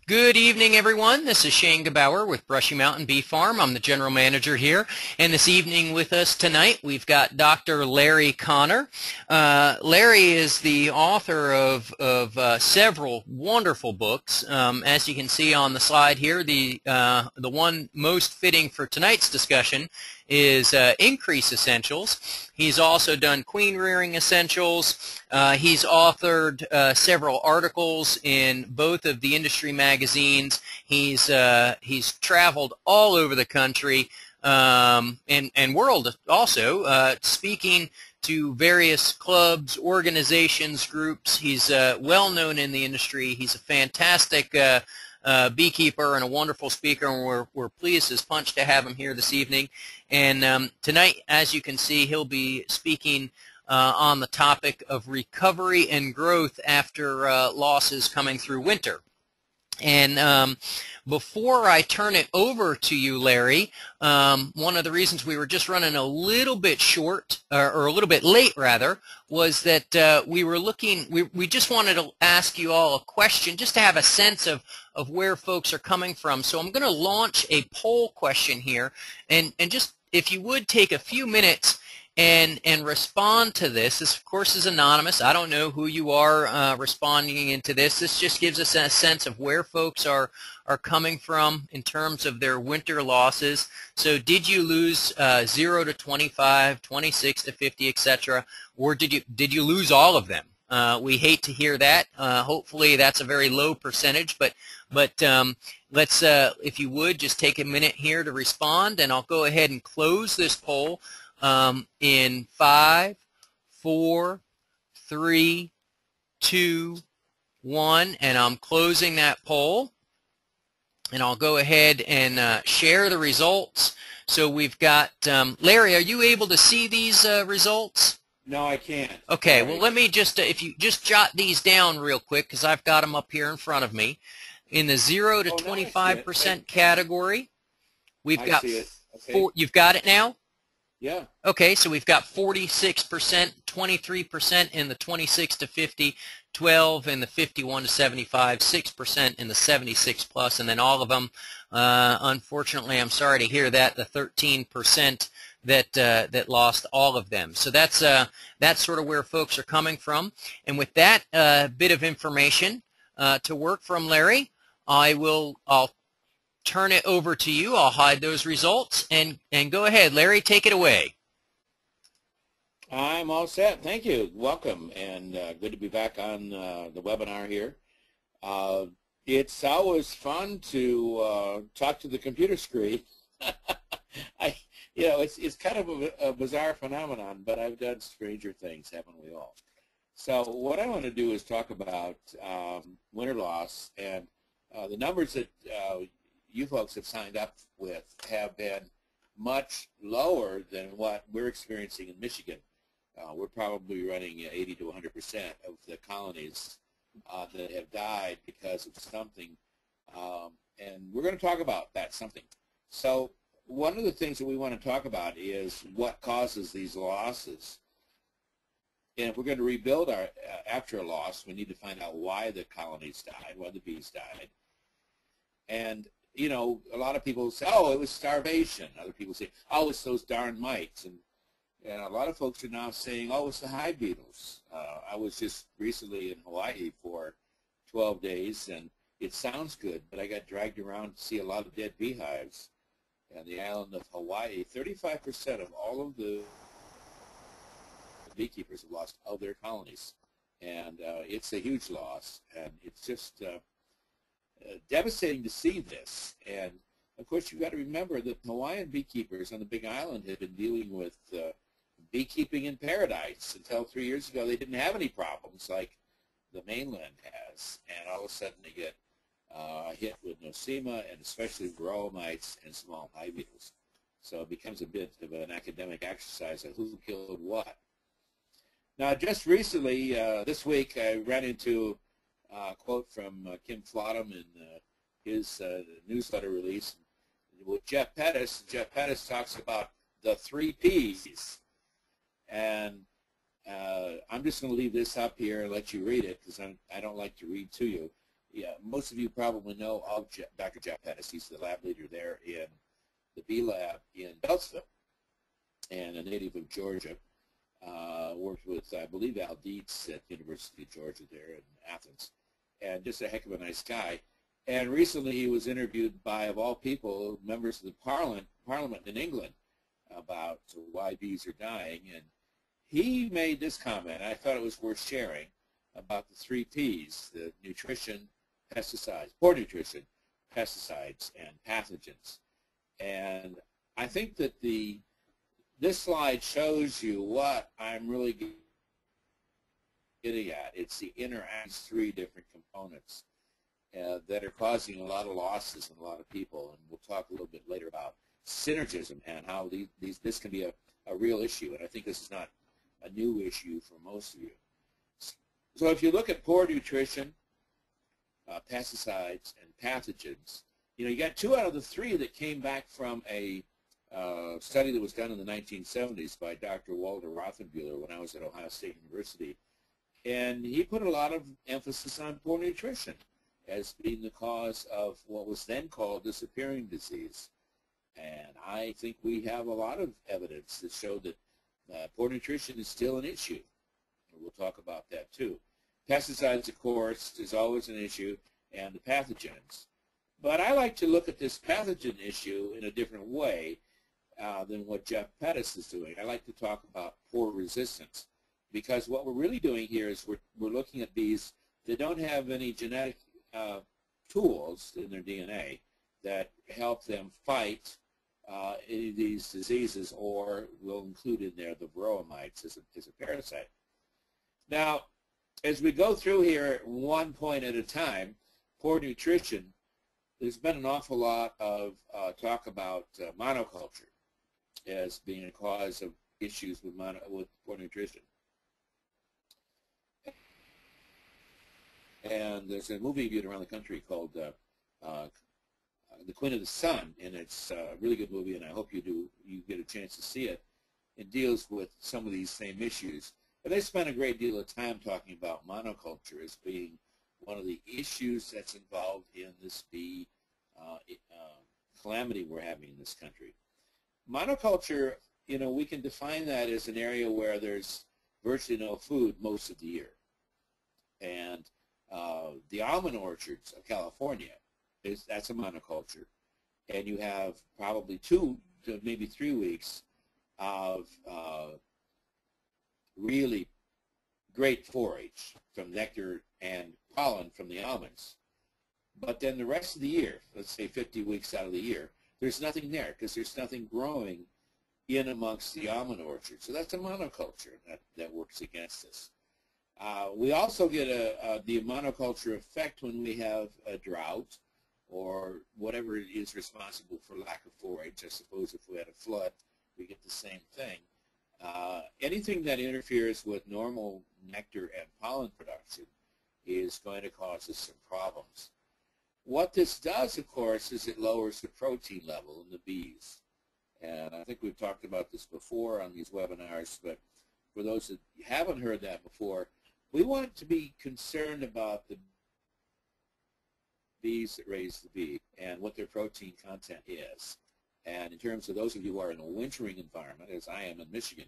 Good evening, everyone. This is Shane Gebauer with BrushyMtnBeeFarm. I'm the general manager here. And this evening with us tonight, we've got Dr. Larry Connor. Larry is the author of several wonderful books. As you can see on the slide here, the one most fitting for tonight's discussion is Increase Essentials. He's also done Queen Rearing Essentials. He's authored several articles in both of the industry magazines. He's traveled all over the country and world also, speaking to various clubs, organizations, groups. He's well known in the industry. He's a fantastic beekeeper and a wonderful speaker, and we're pleased as punch to have him here this evening. And tonight, as you can see, he'll be speaking on the topic of recovery and growth after losses coming through winter. And before I turn it over to you, Larry, one of the reasons we were just running a little bit short, or a little bit late rather, was that we just wanted to ask you all a question just to have a sense of where folks are coming from. So I'm going to launch a poll question here, and just if you would take a few minutes and respond to this. This, of course, is anonymous. I don't know who you are responding into this. This just gives us a sense of where folks are coming from in terms of their winter losses. So did you lose 0 to 25, 26 to 50, etc., or did you lose all of them? We hate to hear that. Hopefully that's a very low percentage, but let's, if you would, just take a minute here to respond, and I'll go ahead and close this poll in 5, 4, 3, 2, 1, and I'm closing that poll. And I'll go ahead and share the results. So we've got, Larry, are you able to see these results? No, I can't. Okay, Sorry. well, let me just, if you just jot these down real quick, because I've got them up here in front of me. In the 0 to 25% category, we've got, see it. Okay. You've got it now? Yeah. Okay, so we've got 46%, 23% in the 26 to 50, 12 in the 51 to 75, 6% in the 76 plus, and then all of them, unfortunately, I'm sorry to hear that, the 13% that lost all of them. So that's sort of where folks are coming from. And with that bit of information to work from, Larry, I'll turn it over to you. I'll hide those results, and go ahead, Larry, take it away. I'm all set. Thank you. Welcome, and good to be back on the webinar here. It's always fun to talk to the computer screen. It's kind of a bizarre phenomenon, but I've done stranger things, haven't we all? So what I want to do is talk about winter loss, and the numbers that you folks have signed up with have been much lower than what we're experiencing in Michigan. We're probably running 80 to 100% of the colonies that have died because of something, and we're going to talk about that something. So one of the things that we want to talk about is what causes these losses. And if we're going to rebuild after a loss, we need to find out why the colonies died, why the bees died. And you know, a lot of people say, oh, it was starvation. Other people say, oh, it's those darn mites. And a lot of folks are now saying, oh, it's the hive beetles. I was just recently in Hawaii for 12 days, and it sounds good, but I got dragged around to see a lot of dead beehives. And the island of Hawaii, 35% of all of the beekeepers have lost all their colonies. And it's a huge loss, and it's just devastating to see this. And of course, you've got to remember that Hawaiian beekeepers on the Big Island have been dealing with beekeeping in paradise. Until 3 years ago, they didn't have any problems like the mainland has, and all of a sudden they get hit with nosema and especially varroa mites and small hive beetles. So it becomes a bit of an academic exercise of who killed what. Now, just recently, this week, I ran into quote from Kim Flottam in his newsletter release with Jeff Pettis. Jeff Pettis talks about the 3 Ps. And I'm just going to leave this up here and let you read it because I don't like to read to you. Yeah, most of you probably know of Dr. Jeff Pettis. He's the lab leader there in the bee lab in Beltsville, and a native of Georgia. Worked with, I believe, Al Dietz at the University of Georgia there in Athens, and just a heck of a nice guy. And recently he was interviewed by, of all people, members of the Parliament in England about why bees are dying. And he made this comment, I thought it was worth sharing, about the 3 Ps, the nutrition, pesticides, poor nutrition, pesticides, and pathogens. And I think that this slide shows you what I'm really getting at. It's the these 3 different components that are causing a lot of losses in a lot of people. And we'll talk a little bit later about synergism and how this can be a real issue. And I think this is not a new issue for most of you. So if you look at poor nutrition, pesticides, and pathogens, you got 2 out of the 3 that came back from a study that was done in the 1970s by Dr. Walter Rothenbuehler when I was at Ohio State University. And he put a lot of emphasis on poor nutrition as being the cause of what was then called disappearing disease. And I think we have a lot of evidence that show that poor nutrition is still an issue. And we'll talk about that too. Pesticides, of course, is always an issue, and the pathogens. But I like to look at this pathogen issue in a different way than what Jeff Pettis is doing. I like to talk about poor resistance, because what we're really doing here is we're looking at bees that don't have any genetic tools in their DNA that help them fight any of these diseases, or we'll include in there the varroa mites as a parasite. Now, as we go through here one point at a time, poor nutrition, there's been an awful lot of talk about monoculture as being a cause of issues with poor nutrition. And there's a movie viewed around the country called The Queen of the Sun, and it's a really good movie, and I hope you get a chance to see it. It deals with some of these same issues. But they spent a great deal of time talking about monoculture as being one of the issues that's involved in this bee calamity we're having in this country. Monoculture, we can define that as an area where there's virtually no food most of the year. And the almond orchards of California, that's a monoculture. And you have probably 2 to maybe 3 weeks of really great forage from nectar and pollen from the almonds. But then the rest of the year, let's say 50 weeks out of the year, there's nothing there because there's nothing growing in amongst the almond orchard. So that's a monoculture that works against us. We also get the monoculture effect when we have a drought or whatever is responsible for lack of forage. I suppose if we had a flood, we get the same thing. Anything that interferes with normal nectar and pollen production is going to cause us some problems. What this does, of course, is it lowers the protein level in the bees. And I think we've talked about this before on these webinars, but for those that haven't heard that before, we want to be concerned about the bees that raise the bee and what their protein content is. And in terms of those of you who are in a wintering environment, as I am in Michigan,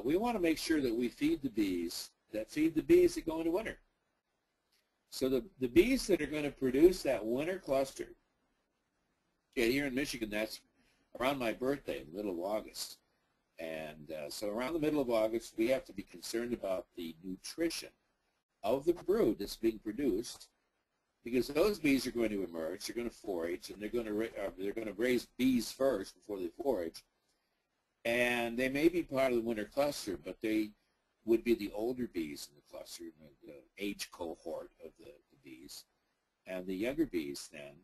we want to make sure that we feed the bees that go into winter. So the bees that are going to produce that winter cluster, here in Michigan, that's around my birthday, in the middle of August. And so around the middle of August, we have to be concerned about the nutrition of the brood that's being produced, because those bees are going to emerge, they're going to forage, and they're going to raise bees first before they forage. And they may be part of the winter cluster, but they would be the older bees in the cluster, the age cohort of the bees. And the younger bees then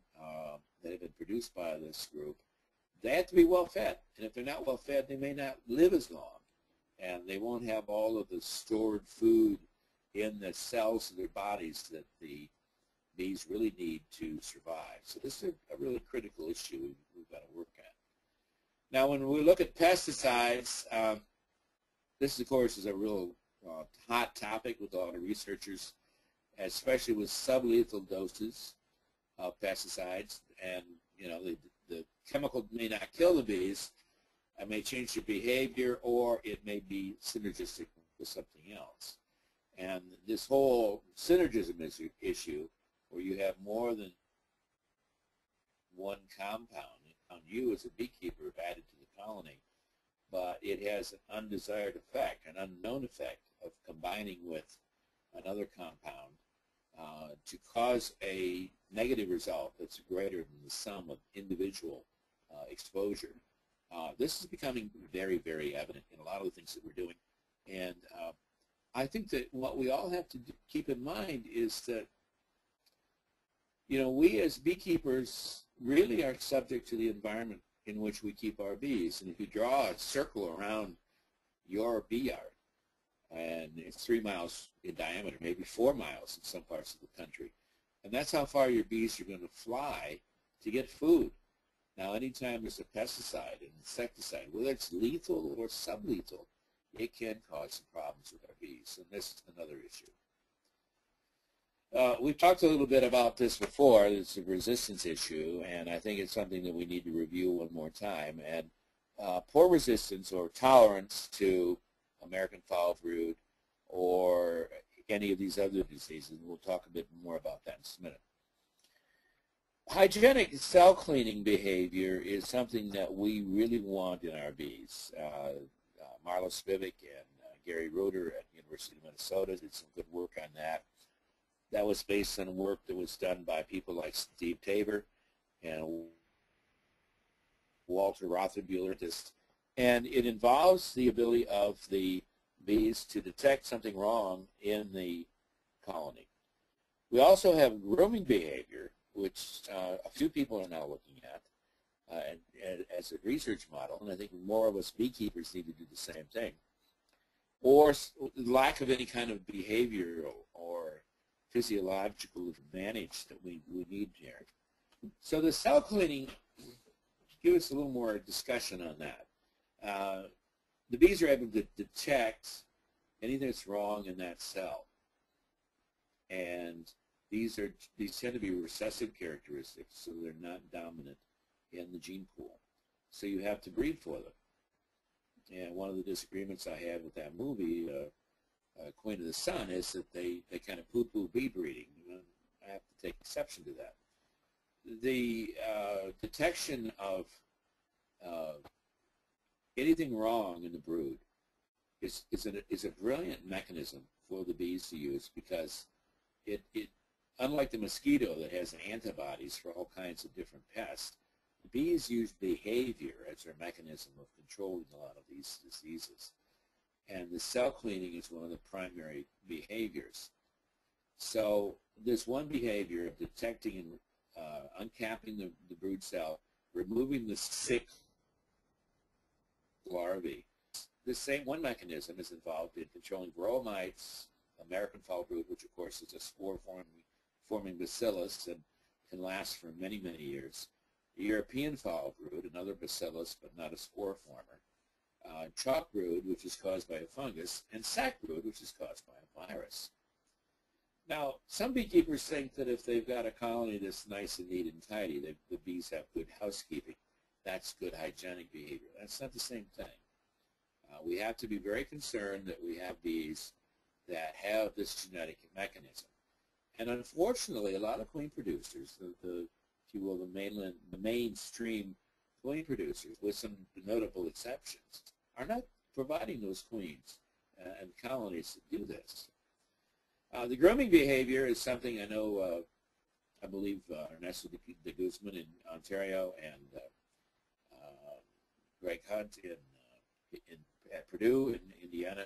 that have been produced by this group, they have to be well fed. And if they're not well fed, they may not live as long. And they won't have all of the stored food in the cells of their bodies that the bees really need to survive. So this is a really critical issue we've got to work at. Now, when we look at pesticides, this, of course, is a real hot topic with a lot of researchers. especially with sublethal doses of pesticides. And the chemical may not kill the bees, it may change their behavior, or it may be synergistic with something else. And this whole synergism issue, where you have more than one compound on you as a beekeeper added to the colony, but it has an undesired effect, an unknown effect of combining with another compound to cause a negative result that's greater than the sum of individual exposure. This is becoming very, very evident in a lot of the things that we're doing. And I think that what we all have to keep in mind is that, we as beekeepers really are subject to the environment in which we keep our bees. And if you draw a circle around your bee yard, and it's 3 miles in diameter, maybe 4 miles in some parts of the country, and that's how far your bees are going to fly to get food. Now, anytime there's a pesticide, an insecticide, whether it's lethal or sublethal, it can cause some problems with our bees, and this is another issue. We've talked a little bit about this before. It's a resistance issue, and I think it's something that we need to review one more time. And poor resistance or tolerance to American foul brood or any of these other diseases, and we'll talk a bit more about that in just a minute. Hygienic cell cleaning behavior is something that we really want in our bees. Marla Spivak and Gary Roeder at the University of Minnesota did some good work on that. That was based on work that was done by people like Steve Tabor and Walter Rothenbuehler. And it involves the ability of the bees to detect something wrong in the colony. We also have grooming behavior, which a few people are now looking at as a research model, and I think more of us beekeepers need to do the same thing, or lack of any kind of behavioral or physiological advantage that we need here. So the cell cleaning, give us a little more discussion on that. The bees are able to detect anything that's wrong in that cell, and these tend to be recessive characteristics, so they're not dominant in the gene pool. So you have to breed for them. And one of the disagreements I had with that movie, Queen of the Sun, is that they kind of poo-poo bee breeding. I have to take exception to that. The detection of anything wrong in the brood is a brilliant mechanism for the bees to use, because it unlike the mosquito that has antibodies for all kinds of different pests, the bees use behavior as their mechanism of controlling a lot of these diseases. And the cell cleaning is one of the primary behaviors. So there's one behavior of detecting and uncapping the brood cell, removing the sick larvae. This same one mechanism is involved in controlling varroa mites, American foul brood, which of course is a spore-forming bacillus and can last for many, many years. European foul brood, another bacillus but not a spore former. Chalk brood, which is caused by a fungus, and sac brood, which is caused by a virus. Now, some beekeepers think that if they've got a colony that's nice and neat and tidy, the bees have good housekeeping. That's good hygienic behavior. That's not the same thing. We have to be very concerned that we have bees that have this genetic mechanism. And unfortunately, a lot of queen producers, if you will, the mainstream queen producers, with some notable exceptions, are not providing those queens and colonies to do this. The grooming behavior is something I know, I believe Ernesto de Guzman in Ontario and Greg Hunt at Purdue in Indiana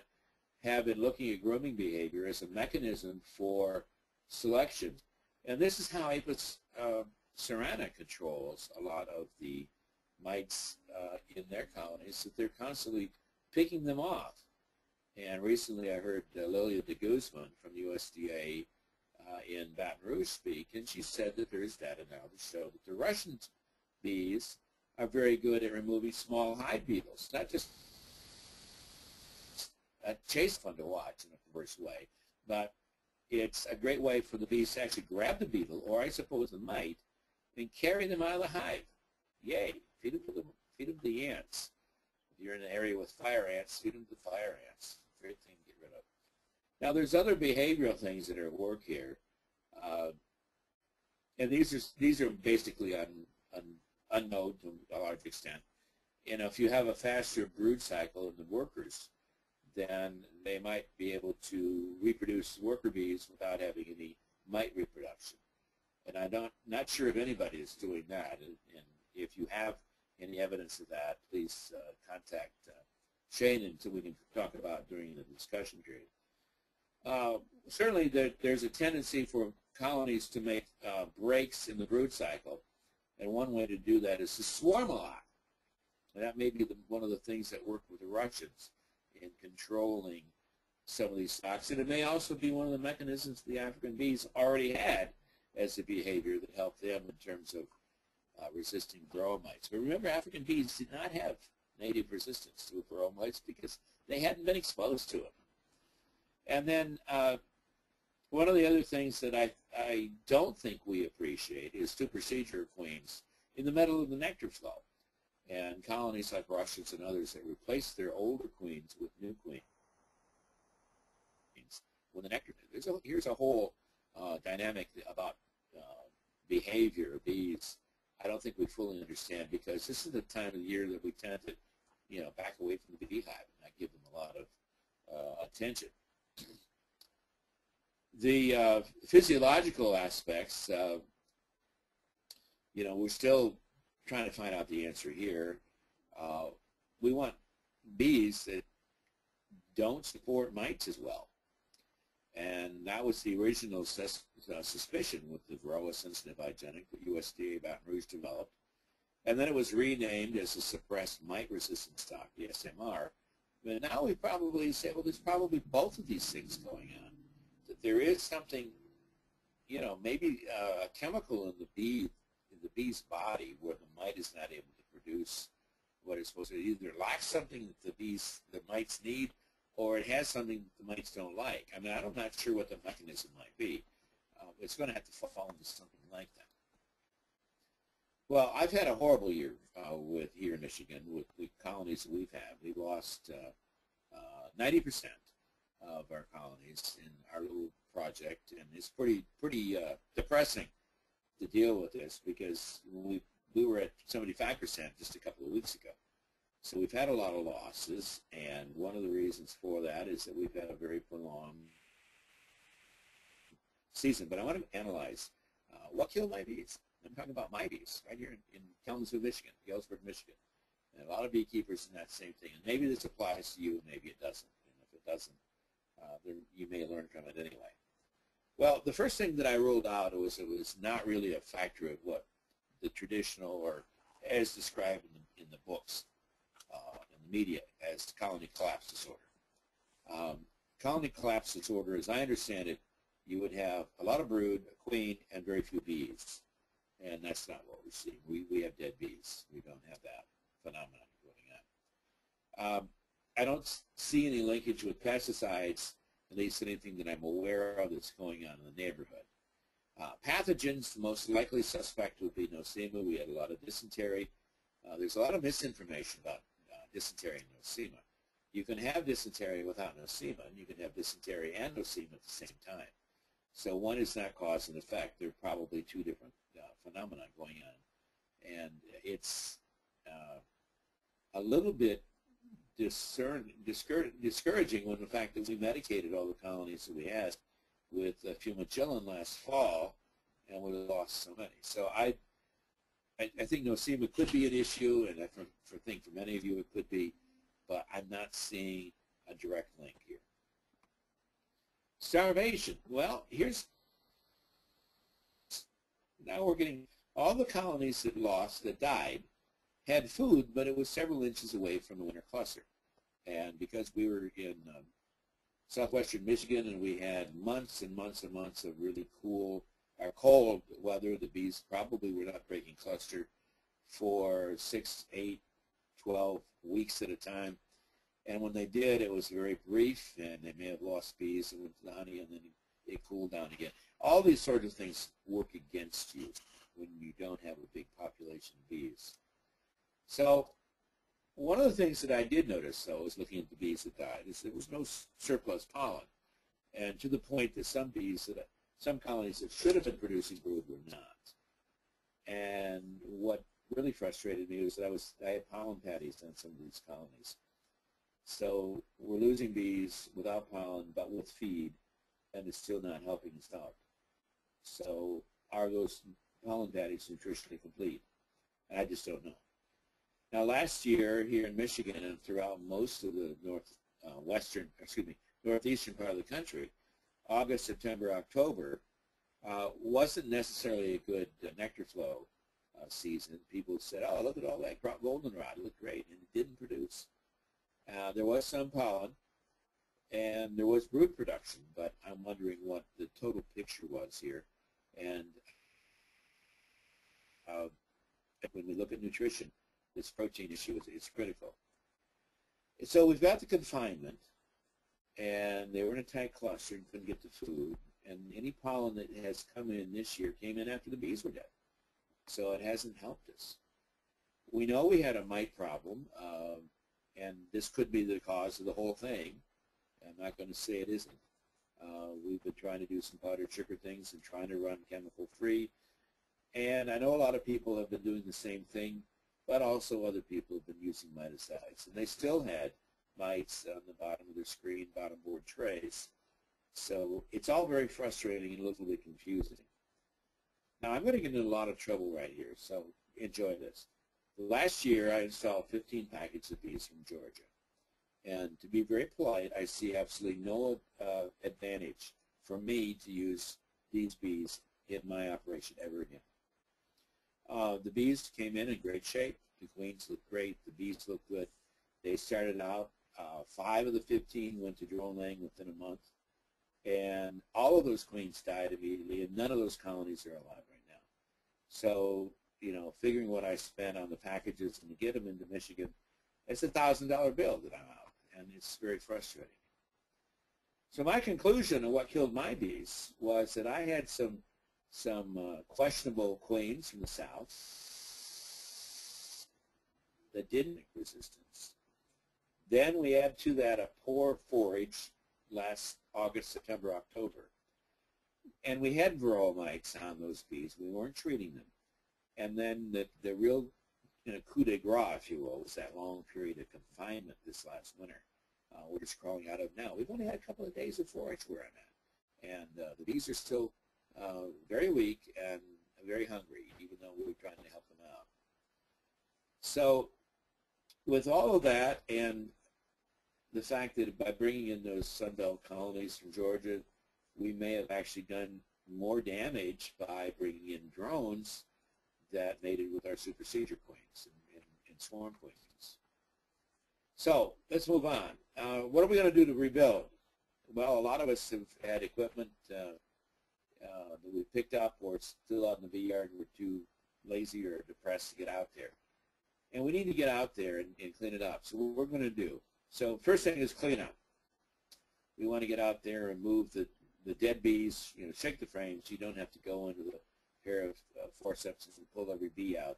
have been looking at grooming behavior as a mechanism for selection. And this is how Apis cerana controls a lot of the mites in their colonies, that they're constantly picking them off. And recently I heard Lilia de Guzman from USDA in Baton Rouge speak, and she said that there is data now to show that the Russian bees are very good at removing small hive beetles. Not just a chase fun to watch in a perverse way, but it's a great way for the bees to actually grab the beetle, or I suppose the mite, and carry them out of the hive. Yay! Feed them to the ants. If you're in an area with fire ants, feed them to the fire ants. Great thing to get rid of. Now, there's other behavioral things that are at work here, and these are basically unknown to a large extent. And if you have a faster brood cycle in the workers, then they might be able to reproduce worker bees without having any mite reproduction. And I'm not sure if anybody is doing that. And if you have any evidence of that, please contact Shane until we can talk about during the discussion period. Certainly there's a tendency for colonies to make breaks in the brood cycle, and one way to do that is to swarm a lot. And that may be one of the things that work with the Russians in controlling some of these stocks. And it may also be one of the mechanisms the African bees already had as a behavior that helped them in terms of resisting varroa mites. But remember, African bees did not have native resistance to varroa mites because they hadn't been exposed to it. And then one of the other things that I don't think we appreciate is two-procedure queens in the middle of the nectar flow. And colonies like Russians and others that replace their older queens with new queens. When the nectar, here's a whole dynamic about behavior of bees I don't think we fully understand, because this is the time of the year that we tend to, back away from the beehive and not give them a lot of attention. The physiological aspects, we're still trying to find out the answer here. We want bees that don't support mites as well. And that was the original suspicion with the varroa-sensitive hygienic that USDA Baton Rouge developed. And then it was renamed as a suppressed mite-resistant stock, the SMR. But now we probably say, well, there's probably both of these things going on. That there is something, maybe a chemical in the bee's body where the mite is not able to produce what it's supposed to. It either lacks something that the mites need, or it has something the mites don't like. I mean, I'm not sure what the mechanism might be. It's going to have to fall into something like that. Well, I've had a horrible year here in Michigan with the colonies that we've had. We've lost 90% of our colonies in our little project, and it's pretty depressing to deal with this, because we were at 75% just a couple of weeks ago. So we've had a lot of losses, and one of the reasons for that is that we've had a very prolonged season. But I want to analyze what killed my bees. I'm talking about my bees right here in Kalamazoo, Michigan, Galesburg, Michigan. And a lot of beekeepers in that same thing. And maybe this applies to you, and maybe it doesn't. And if it doesn't, then you may learn from it anyway. Well, the first thing that I ruled out was it was not really a factor of what the traditional, or as described in the books, in the media, as colony collapse disorder. Colony collapse disorder, as I understand it, you would have a lot of brood, a queen, and very few bees. And that's not what we're seeing. We have dead bees. We don't have that phenomenon going on. I don't see any linkage with pesticides, at least anything that I'm aware of that's going on in the neighborhood. Pathogens, the most likely suspect would be nosema. We had a lot of dysentery. There's a lot of misinformation about dysentery and nosema. You can have dysentery without nosema, and you can have dysentery and nosema at the same time. So one is not cause and effect. There are probably two different phenomena going on. And it's a little bit discouraging when the fact that we medicated all the colonies that we had with fumagillin last fall, and we lost so many. So I think nosema could be an issue, and I think for many of you it could be, but I'm not seeing a direct link here. Starvation. Well, now we're getting all the colonies that died had food, but it was several inches away from the winter cluster. And because we were in southwestern Michigan, and we had months and months and months of really cold weather, the bees probably were not breaking cluster for 6, 8, 12 weeks at a time. And when they did, it was very brief, and they may have lost bees and went to the honey, and then they cool down again. All these sorts of things work against you when you don't have a big population of bees. So one of the things that I did notice, though, is looking at the bees that died, is there was no surplus pollen. And to the point that some colonies that should have been producing brood were not. And what really frustrated me was that I had pollen patties on some of these colonies. So we're losing bees without pollen, but with feed, and it's still not helping us out. So are those pollen patties nutritionally complete? And I just don't know. Now, last year here in Michigan and throughout most of the northeastern part of the country, August, September, October wasn't necessarily a good nectar flow season. People said, "Oh, look at all that goldenrod; it looked great," and it didn't produce. There was some pollen, and there was brood production, but I'm wondering what the total picture was here. And when we look at nutrition, this protein issue is critical. So we've got the confinement, and they were in a tight cluster and couldn't get the food, and any pollen that has come in this year came in after the bees were dead. So it hasn't helped us. We know we had a mite problem, and this could be the cause of the whole thing. I'm not going to say it isn't. We've been trying to do some powdered sugar things and trying to run chemical-free. And I know a lot of people have been doing the same thing, but also other people have been using miticides. And they still had mites on the bottom of their screen, bottom board trays. So it's all very frustrating and a little bit confusing. Now, I'm going to get into a lot of trouble right here, so enjoy this. Last year, I installed 15 packets of bees from Georgia. And to be very polite, I see absolutely no advantage for me to use these bees in my operation ever again. The bees came in great shape. The queens looked great. The bees looked good. They started out, 5 of the 15 went to drone laying within a month. And all of those queens died immediately, and none of those colonies are alive right now. So, you know, figuring what I spent on the packages and to get them into Michigan, it's a $1,000 bill that I'm out, and it's very frustrating. So my conclusion of what killed my bees was that I had some questionable queens from the south that didn't make resistance. Then we add to that a poor forage last August, September, October. And we had varroa mites on those bees. We weren't treating them. And then the real coup de grace, if you will, was that long period of confinement this last winter. We're just crawling out of now. We've only had a couple of days of forage where I'm at. And the bees are still very weak and very hungry, even though we were trying to help them out. So with all of that and the fact that by bringing in those Sunbelt colonies from Georgia, we may have actually done more damage by bringing in drones that mated with our supersedure queens and swarm queens. So let's move on. What are we going to do to rebuild? Well, a lot of us have had equipment that we picked up or it's still out in the bee yard and we're too lazy or depressed to get out there. And we need to get out there and clean it up. So what we're going to do. So first thing is clean up. We want to get out there and move the dead bees, you know, shake the frames. You don't have to go into the pair of forceps and pull every bee out.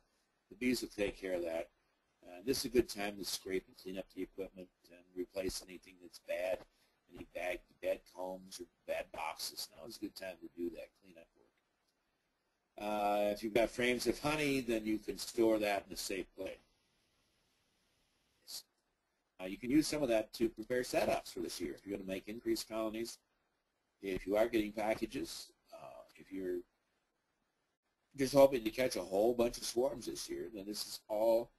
The bees will take care of that. This is a good time to scrape and clean up the equipment and replace anything that's bad, any bad combs or bad boxes. Now is a good time to do that cleanup work. If you've got frames of honey, then you can store that in a safe place. You can use some of that to prepare setups for this year. If you're going to make increased colonies, if you are getting packages, if you're just hoping to catch a whole bunch of swarms this year, then this is all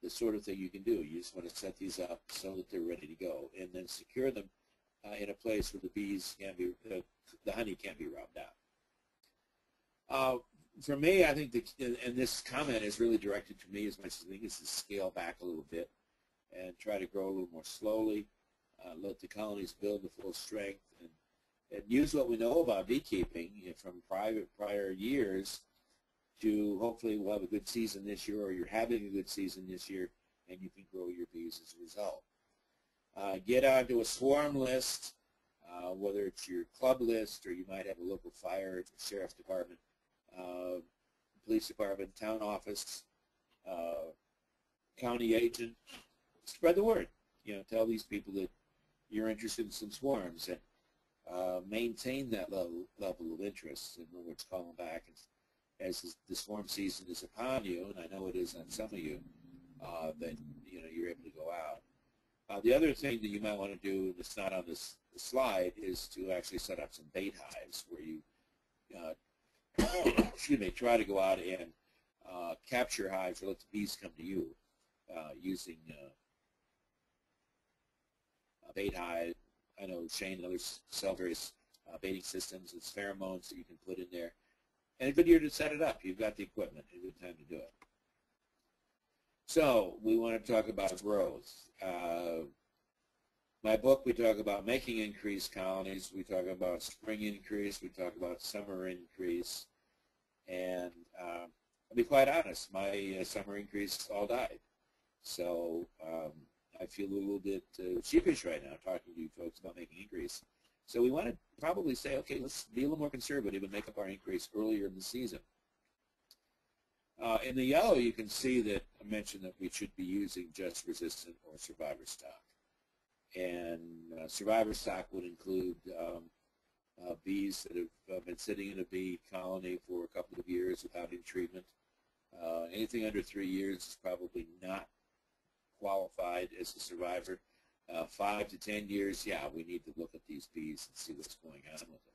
the sort of thing you can do. You just want to set these up so that they're ready to go, and then secure them in a place where the bees can't be, the honey can't be robbed out. For me, I think, and this comment is really directed to me as much as I think, is to scale back a little bit and try to grow a little more slowly, let the colonies build to full strength, and use what we know about beekeeping from prior years to hopefully we'll have a good season this year, or you're having a good season this year, and you can grow your bees as a result. Get onto a swarm list. whether it's your club list or you might have a local fire, sheriff's department, police department, town office, county agent. Spread the word. You know, tell these people that you're interested in some swarms and maintain that level of interest. In other words, call them back as the swarm season is upon you, and I know it is on some of you, that you're able to go out. The other thing that you might want to do that's not on this slide is to actually set up some bait hives where you excuse me, try to go out and capture hives or let the bees come to you using a bait hive. I know Shane and others sell various baiting systems. It's pheromones that you can put in there. And a good year to set it up. You've got the equipment. A good time to do it. So we want to talk about growth. My book, we talk about making increased colonies. We talk about spring increase. We talk about summer increase. And I'll be quite honest, my summer increase all died. So I feel a little bit sheepish right now talking to you folks about making increase. So we want to probably say, okay, let's be a little more conservative and make up our increase earlier in the season. In the yellow, you can see that I mentioned that we should be using just resistant or survivor stock. And survivor stock would include bees that have been sitting in a bee colony for a couple of years without any treatment. Anything under 3 years is probably not qualified as a survivor. 5 to 10 years, yeah, we need to look at these bees and see what's going on with them.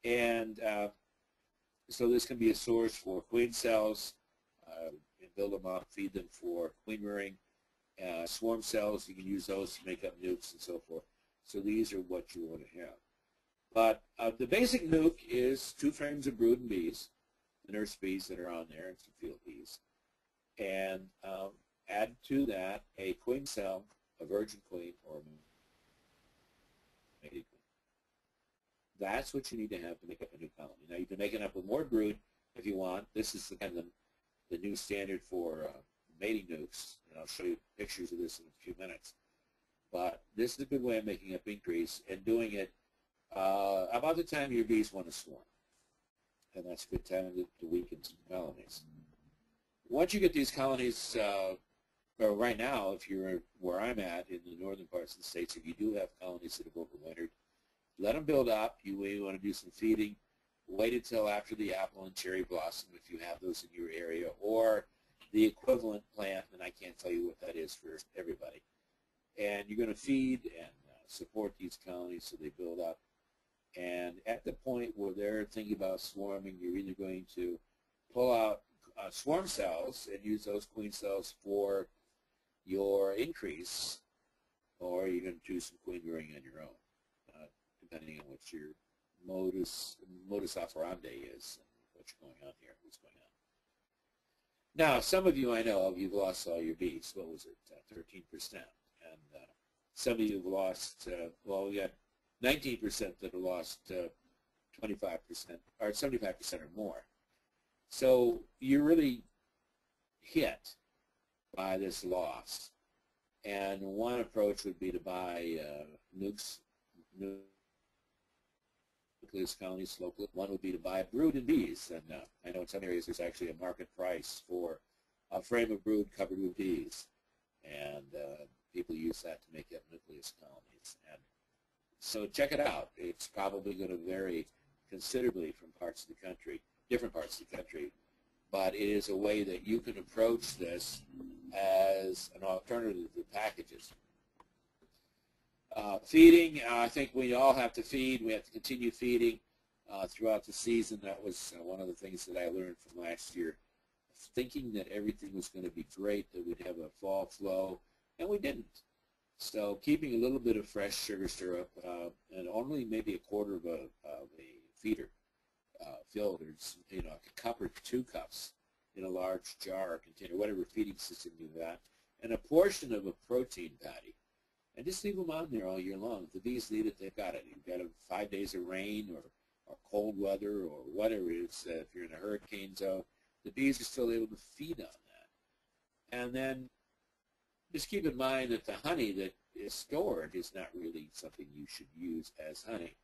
And so this can be a source for queen cells, and build them up, feed them for queen rearing. Swarm cells, you can use those to make up nukes and so forth. So these are what you want to have. But the basic nuke is 2 frames of brood and bees, the nurse bees that are on there, and some field bees. And add to that a queen cell, a virgin queen, or a mated queen. That's what you need to have to make up a new colony. Now you can make it up with more brood if you want. This is the kind of the new standard for mating nukes, and I'll show you pictures of this in a few minutes. But this is a good way of making up increase and doing it about the time your bees want to swarm. And that's a good time to weaken some colonies. Once you get these colonies, or right now, if you're where I'm at in the northern parts of the states, if you do have colonies that have overwintered, let them build up. You want to do some feeding. Wait until after the apple and cherry blossom if you have those in your area, or the equivalent plant, and I can't tell you what that is for everybody. And you're going to feed and support these colonies so they build up. And at the point where they're thinking about swarming, you're either going to pull out swarm cells and use those queen cells for your increase, or you're going to do some queen rearing on your own, depending on what your modus operandi is and what's going on here, what's going on. Now, some of you I know, you've lost all your bees. What was it, 13%? And some of you have lost, well, we got 19% that have lost 25% or 75% or more. So you're really hit by this loss. And one approach would be to buy Nucleus colonies locally. One would be to buy brood and bees. And I know in some areas there's actually a market price for a frame of brood covered with bees. And people use that to make up Nucleus colonies. And so check it out. It's probably going to vary considerably from parts of the country, different parts of the country. But it is a way that you can approach this as an alternative to packages. Feeding, I think we all have to feed. We have to continue feeding throughout the season. That was one of the things that I learned from last year. Thinking that everything was going to be great, that we'd have a fall flow, and we didn't. So keeping a little bit of fresh sugar syrup and only maybe a quarter of a feeder filled, or a cup or 2 cups in a large jar or container, whatever feeding system you've got, and a portion of a protein patty. And just leave them on there all year long. If the bees need it, they've got it. You've got 5 days of rain or cold weather or whatever it is. If you're in a hurricane zone, the bees are still able to feed on that. And then just keep in mind that the honey that is stored is not really something you should use as honey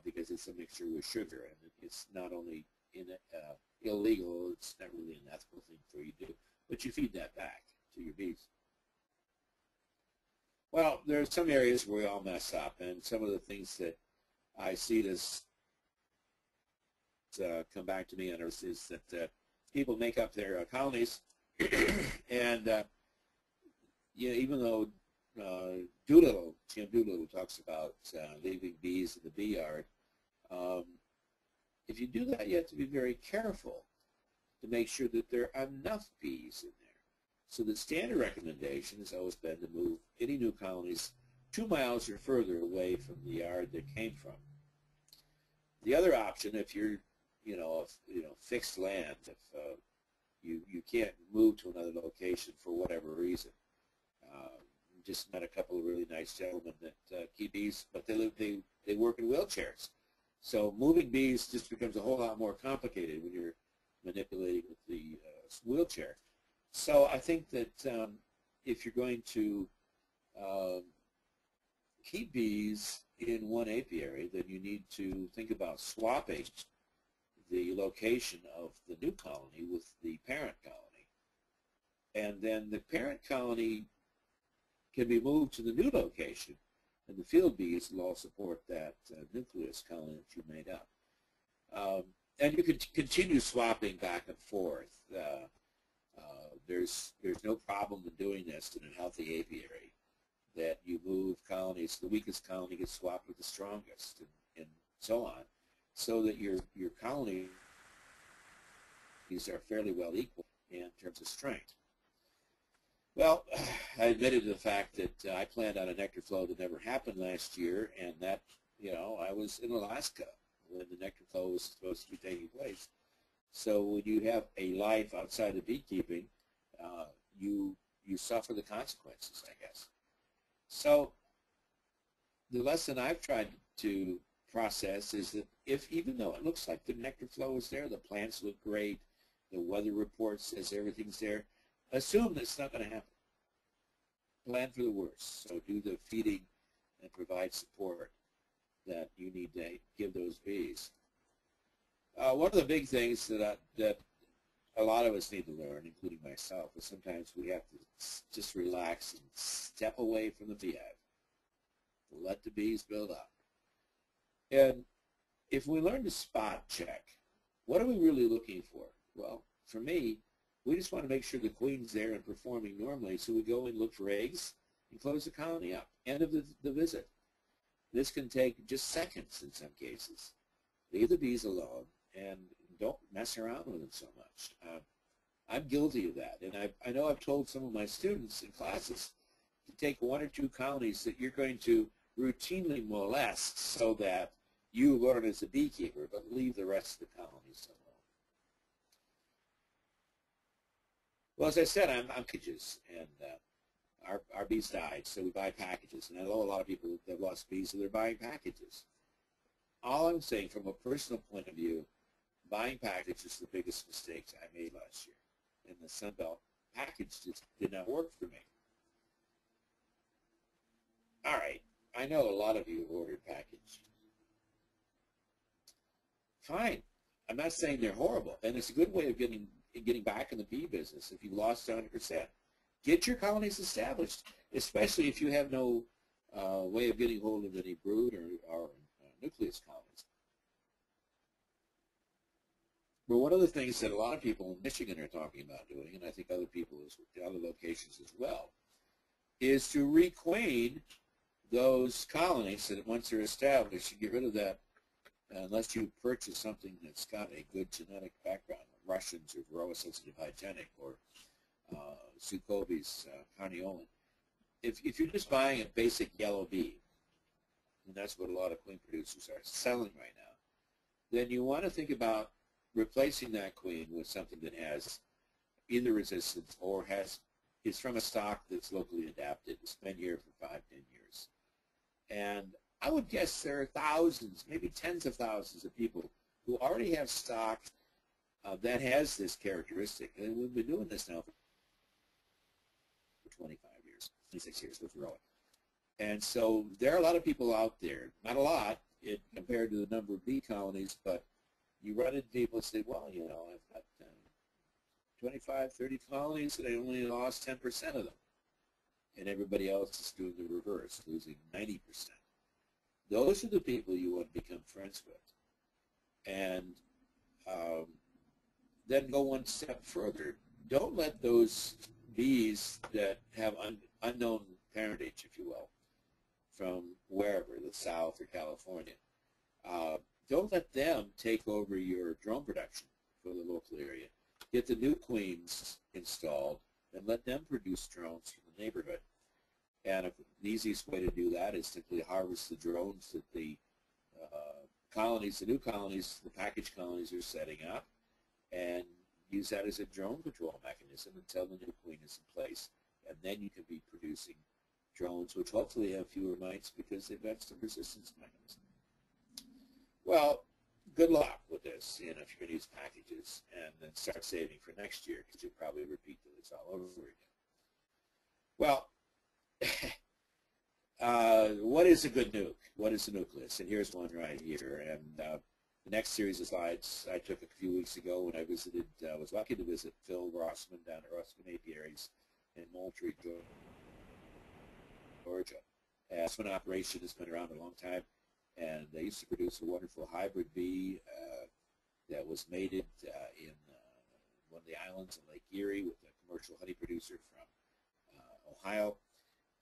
because it's a mixture with sugar, and it's not only illegal, it's not really an ethical thing for you to do, but you feed that back to your bees. Well, there are some areas where we all mess up, and some of the things that I see this come back to me on is that people make up their colonies, and even though Jim Doolittle talks about leaving bees in the bee yard, if you do that, you have to be very careful to make sure that there are enough bees in there. So the standard recommendation has always been to move any new colonies 2 miles or further away from the yard they came from. The other option, if you're, fixed land, if you can't move to another location for whatever reason, just met a couple of really nice gentlemen that keep bees, but they work in wheelchairs. So moving bees just becomes a whole lot more complicated when you're manipulating with the wheelchair. So I think that if you're going to keep bees in one apiary, then you need to think about swapping the location of the new colony with the parent colony. And then the parent colony can be moved to the new location, and the field bees will all support that nucleus colony that you made up. And you can continue swapping back and forth. There's no problem in doing this in a healthy apiary, that you move colonies, the weakest colony gets swapped with the strongest, and so on, so that your colonies are fairly well equal in terms of strength. Well, I admitted to the fact that I planned on a nectar flow that never happened last year, and that, I was in Alaska when the nectar flow was supposed to be taking place. So when you have a life outside of beekeeping, you suffer the consequences, I guess. So the lesson I've tried to process is that even though it looks like the nectar flow is there, the plants look great, the weather report says everything's there, assume that's not going to happen. Plan for the worst. So do the feeding and provide support that you need to give those bees. One of the big things that a lot of us need to learn, including myself, is sometimes we have to just relax and step away from the beehive. Let the bees build up. And if we learn to spot check, what are we really looking for? Well, for me, we just want to make sure the queen's there and performing normally, so we go and look for eggs and close the colony up. End of the visit. This can take just seconds in some cases. Leave the bees alone and don't mess around with them so much. I'm guilty of that, and I know I've told some of my students in classes to take 1 or 2 colonies that you're going to routinely molest so that you learn as a beekeeper, but leave the rest of the colonies alone. Well, as I said, I'm packages, and our bees died, so we buy packages. And I know a lot of people that have lost bees, so they're buying packages. All I'm saying from a personal point of view, buying packages is the biggest mistake I made last year. And the Sunbelt package just did not work for me. All right, I know a lot of you have ordered packages. Fine. I'm not saying they're horrible, and it's a good way of getting back in the bee business if you lost 100%. Get your colonies established, especially if you have no way of getting hold of any brood or nucleus colonies. But one of the things that a lot of people in Michigan are talking about doing, and I think other people in other locations as well, is to requeen those colonies that once they're established, you get rid of that unless you purchase something that's got a good genetic background, Russians or Varroa sensitive hygienic or Succobi's carniolan. If you're just buying a basic yellow bee, and that's what a lot of queen producers are selling right now, then you want to think about replacing that queen with something that has either resistance or is from a stock that's locally adapted. It's been here for 5-10 years. And I would guess there are thousands, maybe tens of thousands of people who already have stock that has this characteristic. And we've been doing this now for 25 26 years with growing. And so there are a lot of people out there, not a lot compared to the number of bee colonies, but you run into people and say, well, you know, I've got 25, 30 colonies and I only lost 10% of them. And everybody else is doing the reverse, losing 90%. Those are the people you want to become friends with. And then go one step further. Don't let those bees that have unknown parentage, if you will, from wherever, the South or California, don't let them take over your drone production for the local area. Get the new queens installed and let them produce drones for the neighborhood. And the easiest way to do that is simply harvest the drones that the colonies, the new colonies, the package colonies are setting up, and use that as a drone control mechanism until the new queen is in place. And then you can be producing drones, which hopefully have fewer mites because they've got some resistance mechanism. Well, good luck with this, you know, if you're going to use packages, and then start saving for next year because you'll probably repeat this all over again. Well, what is a good nuke? What is a nucleus? And here's one right here. And the next series of slides I took a few weeks ago when I visited, was lucky to visit Phil Rossman down at Rossman Apiaries in Moultrie, Georgia. It's an operation that's been around a long time, and they used to produce a wonderful hybrid bee that was mated in one of the islands in Lake Erie with a commercial honey producer from Ohio.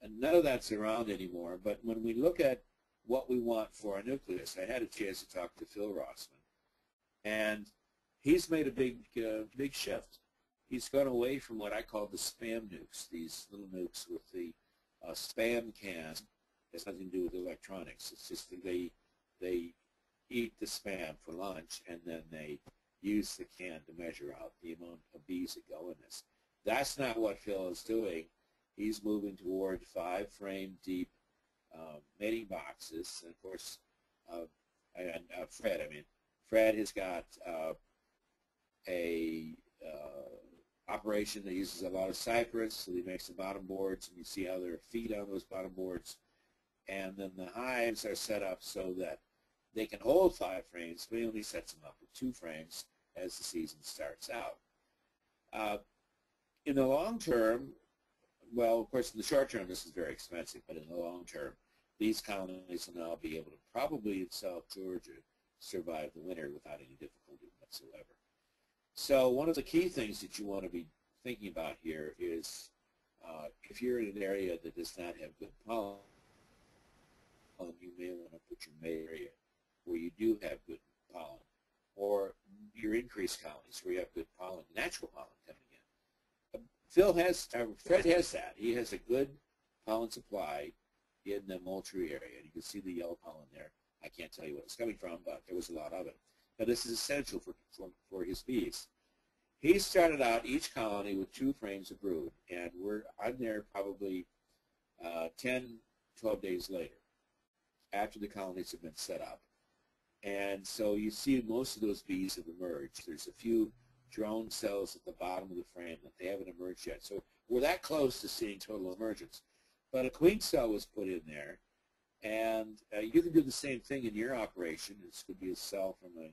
And none of that's around anymore, but when we look at what we want for our nucleus, I had a chance to talk to Phil Rossman, and he's made a big shift. He's gone away from what I call the spam nukes, these little nukes with the spam can. It has nothing to do with electronics. It's just that they eat the spam for lunch, and then they use the can to measure out the amount of bees that go in this. That's not what Phil is doing. He's moving toward 5-frame deep mating boxes. And of course, Fred has got a operation that uses a lot of cypress, so he makes the bottom boards, and you see how there are feet on those bottom boards. And then the hives are set up so that they can hold 5 frames, but he only sets them up with 2 frames as the season starts out. In the long term, well, of course, in the short term, this is very expensive, but in the long term, these colonies will now be able to probably in South Georgia survive the winter without any difficulty whatsoever. So one of the key things that you want to be thinking about here is if you're in an area that does not have good pollen, you may want to put your main area where you do have good pollen, or your increased colonies where you have good pollen, natural pollen coming in. Fred has that. He has a good pollen supply in the Moultrie area. And you can see the yellow pollen there. I can't tell you what it's coming from, but there was a lot of it. Now this is essential for his bees. He started out each colony with 2 frames of brood, and I'm there probably 10, 12 days later after the colonies have been set up. And so you see most of those bees have emerged. There's a few drone cells at the bottom of the frame that they haven't emerged yet. So we're that close to seeing total emergence. But a queen cell was put in there, and you can do the same thing in your operation. This could be a cell from a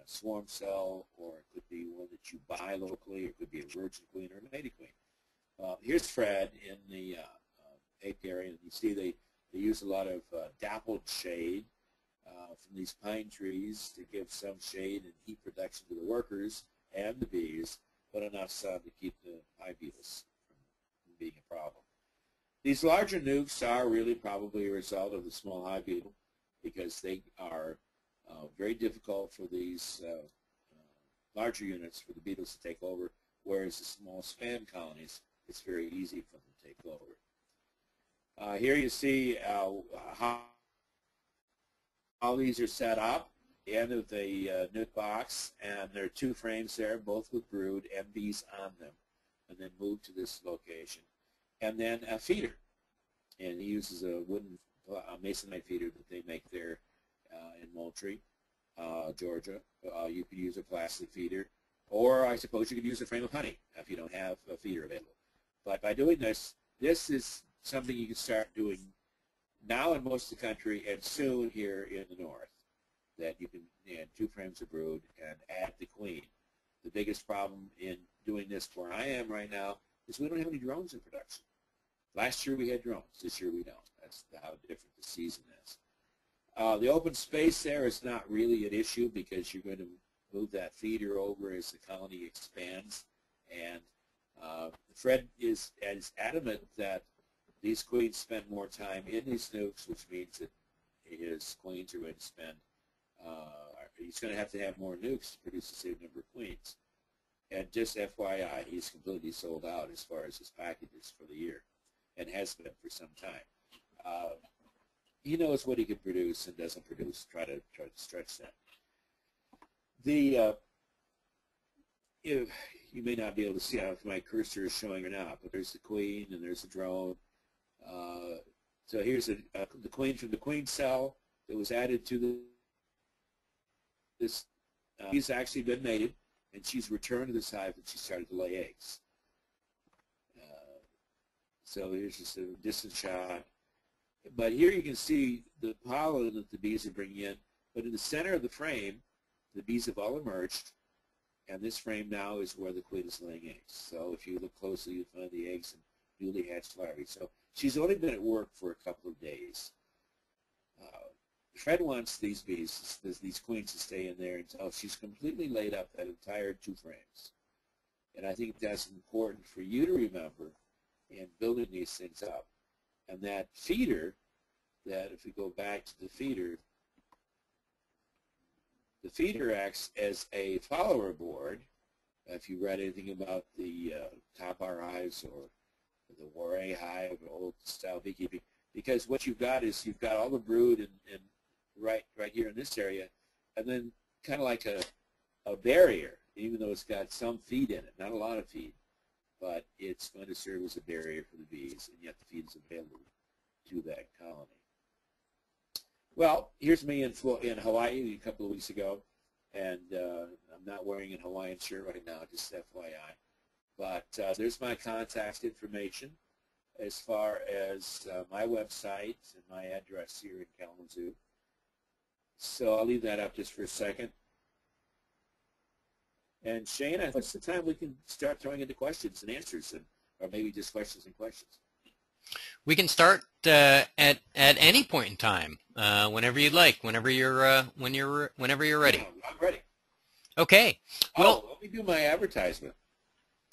swarm cell, or it could be one that you buy locally, or it could be a virgin queen or a mated queen. Here's Fred in the apiary, and you see they use a lot of dappled shade from these pine trees to give some shade and heat protection to the workers and the bees, but enough sun to keep the hive beetles from being a problem. These larger nukes are really probably a result of the small hive beetle, because they are very difficult for these larger units for the beetles to take over, whereas the small spam colonies, it's very easy for them to take over. Here you see how these are set up, the end of the nuke box, and there are 2 frames there, both with brood and bees on them, and then move to this location. And then a feeder, and he uses a wooden masonite feeder that they make there in Moultrie, Georgia. You could use a plastic feeder, or I suppose you could use a frame of honey if you don't have a feeder available. But by doing this, this is something you can start doing now in most of the country and soon here in the north, that you can add 2 frames of brood and add the queen. The biggest problem in doing this where I am right now is we don't have any drones in production. Last year we had drones. This year we don't. That's how different the season is. The open space there is not really an issue because you're going to move that feeder over as the colony expands. And Fred is adamant that these queens spend more time in these nukes, which means that his queens are going to spend, he's going to have more nukes to produce the same number of queens. And just FYI, he's completely sold out as far as his packages for the year, and has been for some time. He knows what he can produce and doesn't produce. Try to stretch that. You may not be able to see how my cursor is showing or not, but there's the queen and there's the drone. So here's the queen from the queen cell that was added to this. She's actually been mated, and she's returned to this hive and she started to lay eggs. So here's just a distant shot. But here you can see the pollen that the bees are bringing in. But in the center of the frame, the bees have all emerged, and this frame now is where the queen is laying eggs. So if you look closely, you'll find the eggs and newly hatched larvae. So she's only been at work for a couple of days. Fred wants these bees, these queens, to stay in there until she's completely laid up that entire 2 frames. And I think that's important for you to remember in building these things up. And that feeder, that if we go back to the feeder acts as a follower board. If you read anything about the top R hives or the Warre hive or old style beekeeping, because what you've got is you've got all the brood and right here in this area, and then kind of like a barrier, even though it's got some feed in it, not a lot of feed, but it's going to serve as a barrier for the bees, and yet the feed is available to that colony. Well, here's me in Hawaii a couple of weeks ago, and I'm not wearing a Hawaiian shirt right now, just FYI. But there's my contact information as far as my website and my address here in Kalamazoo. So I'll leave that up just for a second. And Shane, what's the time we can start throwing into questions and answers, or maybe just questions and questions? We can start at any point in time, whenever you'd like, whenever you're ready. Yeah, I'm ready. Okay. Well, let me do my advertisement.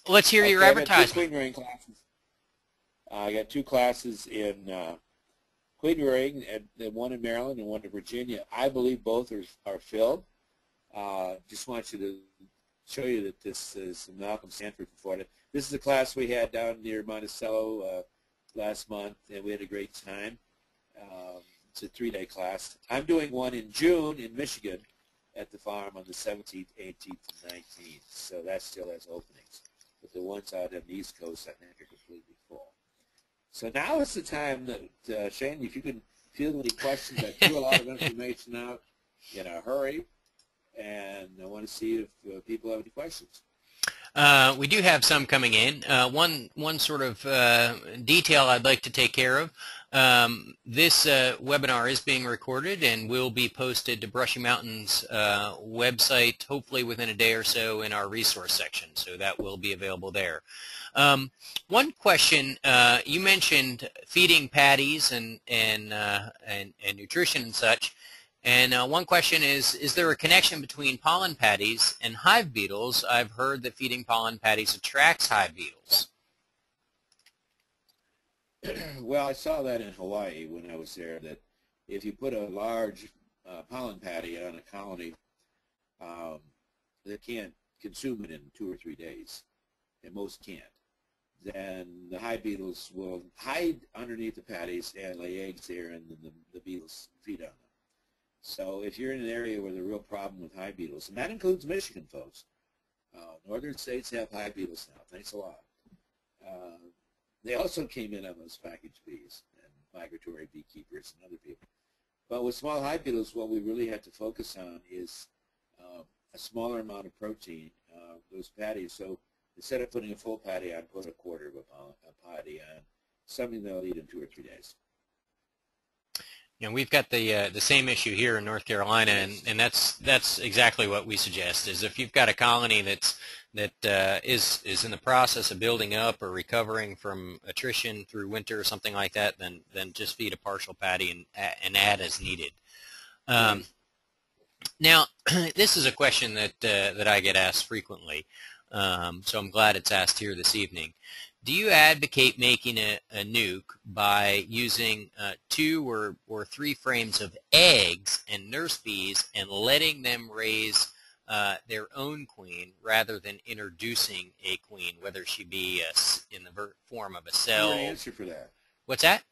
Let's hear your advertisement. I got 2 queen rearing classes. I got 2 classes in queen rearing, and one in Maryland and one in Virginia. I believe both are filled. Just want you to show you that this is Malcolm Sanford from Florida. This is a class we had down near Monticello last month, and we had a great time. It's a 3-day class. I'm doing one in June in Michigan at the farm on the 17th, 18th, and 19th, so that still has openings. But the ones out on the East Coast, I think, are completely full. So now is the time that, Shane, if you can field any questions, I threw a lot of information out in a hurry, and I want to see if people have any questions. We do have some coming in. One sort of detail I'd like to take care of. This webinar is being recorded and will be posted to Brushy Mountain's website hopefully within a day or so in our resource section, so that will be available there. One question, you mentioned feeding patties and nutrition and such. And one question is there a connection between pollen patties and hive beetles? I've heard that feeding pollen patties attracts hive beetles. Well, I saw that in Hawaii when I was there, that if you put a large pollen patty on a colony, they can't consume it in 2 or 3 days, and most can't. Then the hive beetles will hide underneath the patties and lay eggs there, and then the beetles feed on them. So if you're in an area where there's a real problem with hive beetles, and that includes Michigan, folks. Northern states have hive beetles now. Thanks a lot. They also came in on those package bees and migratory beekeepers and other people. But with small hive beetles, what we really have to focus on is a smaller amount of protein, those patties. So instead of putting a full patty on, put a quarter of a patty on, something they'll eat in 2 or 3 days. You know, we've got the same issue here in North Carolina, and that's exactly what we suggest. Is if you've got a colony that is in the process of building up or recovering from attrition through winter or something like that, then just feed a partial patty and add as needed. Now, this is a question that I get asked frequently, so I'm glad it's asked here this evening. Do you advocate making a nuke by using 2 or 3 frames of eggs and nurse bees and letting them raise their own queen rather than introducing a queen, whether she be in the form of a cell? Your answer for that? What's that?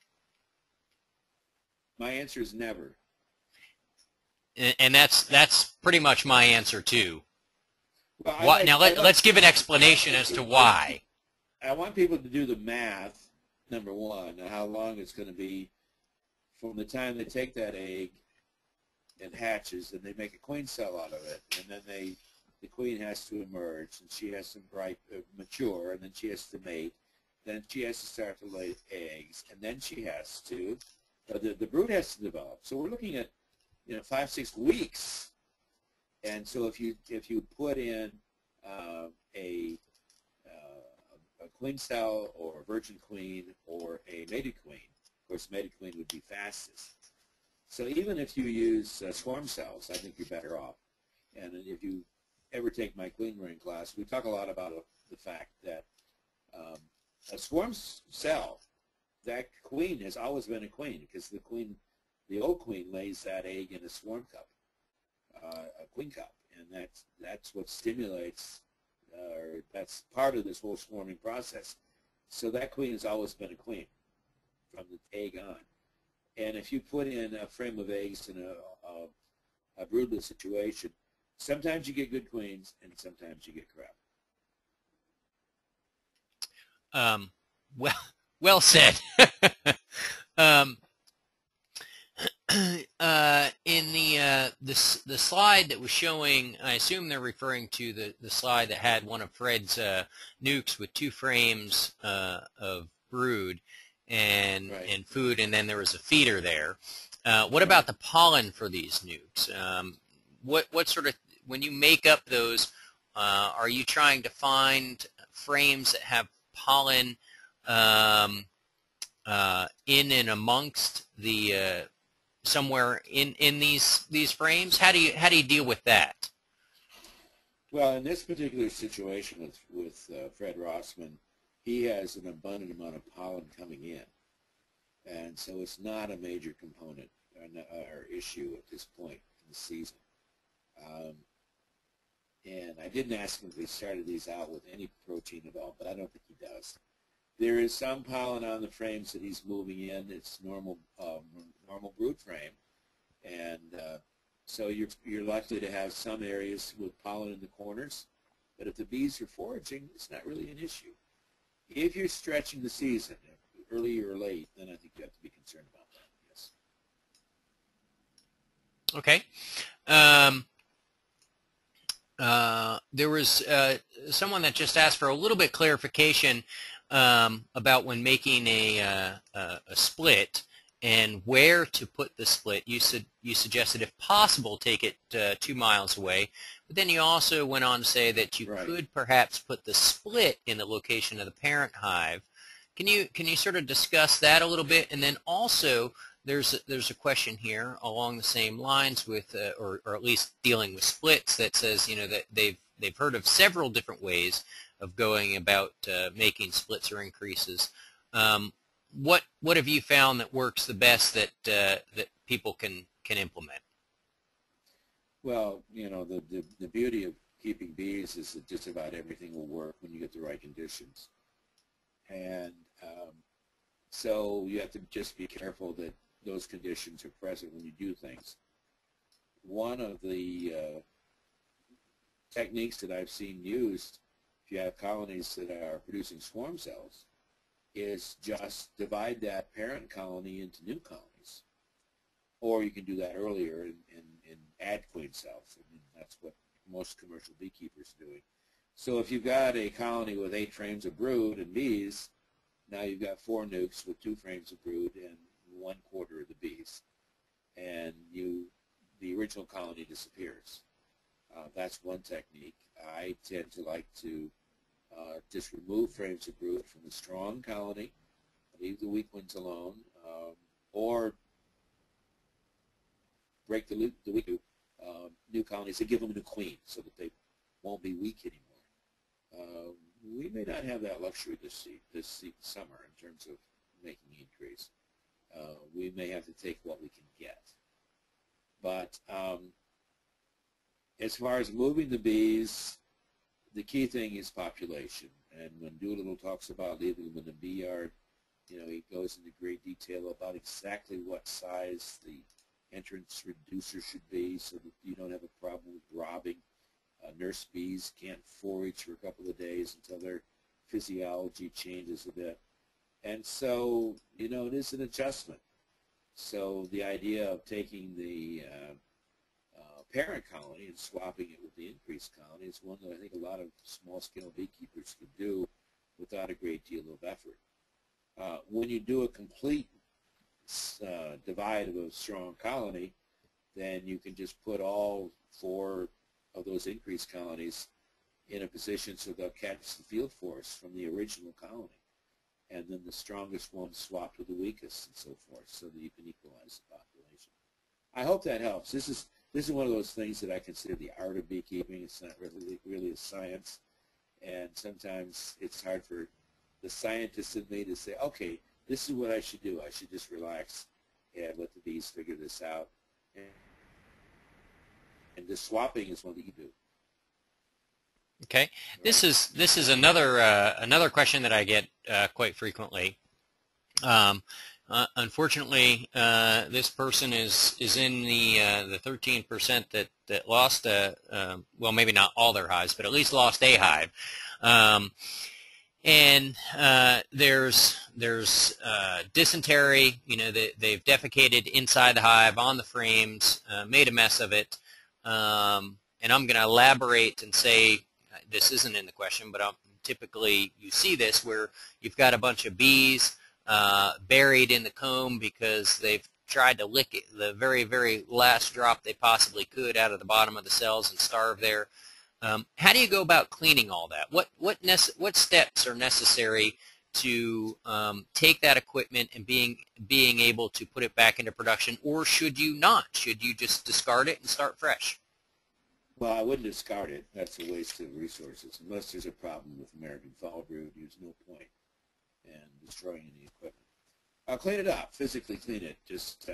My answer is never. And that's pretty much my answer too. Well, let's give an explanation as to why. I want people to do the math, number one, how long it's going to be from the time they take that egg and hatches, and they make a queen cell out of it, and then the queen has to emerge, and she has to mature, and then she has to mate, then she has to start to lay eggs, and then she has to, the brood has to develop. So we're looking at 5-6 weeks, and so if you put in a queen cell or a virgin queen or a mated queen, of course mated queen would be fastest. So even if you use swarm cells, I think you're better off. And if you ever take my queen rearing class, we talk a lot about the fact that a swarm cell, that queen has always been a queen, because the old queen lays that egg in a swarm cup, a queen cup, and that's what stimulates, or that's part of this whole swarming process. So that queen has always been a queen from the egg on. And if you put in a frame of eggs in a broodless situation, sometimes you get good queens and sometimes you get crap. Well said. In the slide that was showing, I assume they're referring to the slide that had one of Fred's nukes with 2 frames of brood and food, and then there was a feeder there. What about the pollen for these nukes? What sort of, when you make up those, are you trying to find frames that have pollen in and amongst the somewhere in these frames? How do you deal with that? Well, in this particular situation with Fred Rossman, he has an abundant amount of pollen coming in, and so it's not a major component or issue at this point in the season. And I didn't ask him if he started these out with any protein at all, but I don't think he does. There is some pollen on the frames that he's moving in. It's normal brood frame, and so you're likely to have some areas with pollen in the corners. But if the bees are foraging, it's not really an issue. If you're stretching the season, early or late, then I think you have to be concerned about that. Yes. Okay. There was someone that just asked for a little bit clarification about when making a split and where to put the split. You suggested, if possible, take it 2 miles away, but then you also went on to say that you could perhaps put the split in the location of the parent hive. Can you sort of discuss that a little bit? And then also, there's a question here along the same lines with, or at least dealing with splits, that says that they've heard of several different ways of going about making splits or increases. What have you found that works the best that people can implement? Well, the beauty of keeping bees is that just about everything will work when you get the right conditions, and so you have to just be careful that those conditions are present when you do things. One of the techniques that I've seen used, if you have colonies that are producing swarm cells, is just divide that parent colony into new colonies. Or you can do that earlier and add queen cells. I mean, that's what most commercial beekeepers are doing. So if you've got a colony with 8 frames of brood and bees, Now you've got 4 nukes with 2 frames of brood and 1/4 of the bees, and the original colony disappears. That's one technique. I tend to like to just remove frames of brood from the strong colony, leave the weak ones alone, or break the weak new colonies and give them a new queen so that they won't be weak anymore. We may not have that luxury this summer in terms of making increase. We may have to take what we can get. But as far as moving the bees, the key thing is population. And when Doolittle talks about leaving them in the bee yard, he goes into great detail about exactly what size the entrance reducer should be so that you don't have a problem with robbing. Nurse bees can't forage for a couple of days until their physiology changes a bit. And so, it is an adjustment. So the idea of taking the parent colony and swapping it with the increased colony is one that I think a lot of small-scale beekeepers can do without a great deal of effort. When you do a complete divide of a strong colony, then you can just put all 4 of those increased colonies in a position so they'll catch the field force from the original colony, and then the strongest one swapped with the weakest and so forth, so that you can equalize the population. I hope that helps. This is one of those things that I consider the art of beekeeping. It's not really a science, and sometimes it's hard for the scientist in me to say, okay, this is what I should do. I should just relax and let the bees figure this out. And the swapping is one that you do. Okay, right. This is another question that I get quite frequently. Unfortunately, this person is in the 13% that lost well, maybe not all their hives, but at least lost a hive. And there's dysentery. They've defecated inside the hive on the frames, made a mess of it. And I'm going to elaborate and say, this isn't in the question, but typically you see this where you've got a bunch of bees buried in the comb because they've tried to lick it, the very, very last drop they possibly could out of the bottom of the cells and starve there. How do you go about cleaning all that? What steps are necessary to take that equipment and being able to put it back into production, or should you not? Should you just discard it and start fresh? Well, I wouldn't discard it. That's a waste of resources. Unless there's a problem with American foul brood, there's no point in destroying any equipment. I'll clean it up, physically clean it. Just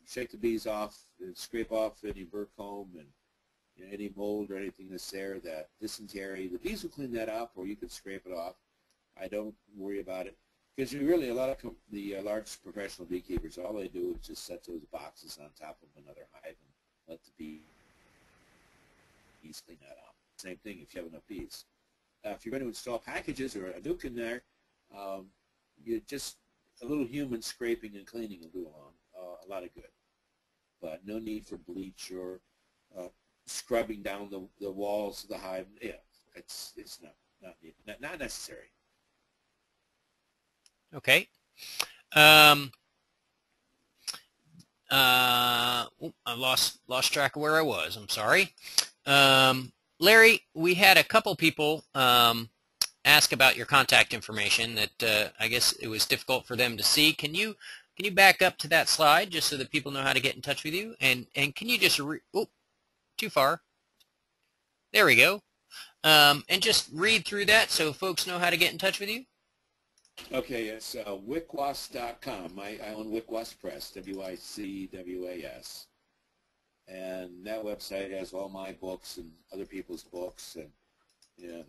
shake the bees off, and scrape off any burr comb and any mold or anything that's there, that dysentery. The bees will clean that up, or you can scrape it off. I don't worry about it. Because a lot of the large professional beekeepers, all they do is just set those boxes on top of another hive and let the bees clean that up. Same thing if you have enough bees. If you're going to install packages or a nuke in there, you just a little human scraping and cleaning will do a lot of good. But no need for bleach or scrubbing down the walls of the hive. Yeah, it's not necessary. Okay. I lost track of where I was. I'm sorry. Larry, we had a couple people ask about your contact information that I guess it was difficult for them to see. Can you back up to that slide just so that people know how to get in touch with you? And can you just too far. There we go. And just read through that so folks know how to get in touch with you. Okay, it's wicwas.com. I own Wicwas Press, W-I-C-W-A-S. And that website has all my books and other people's books. And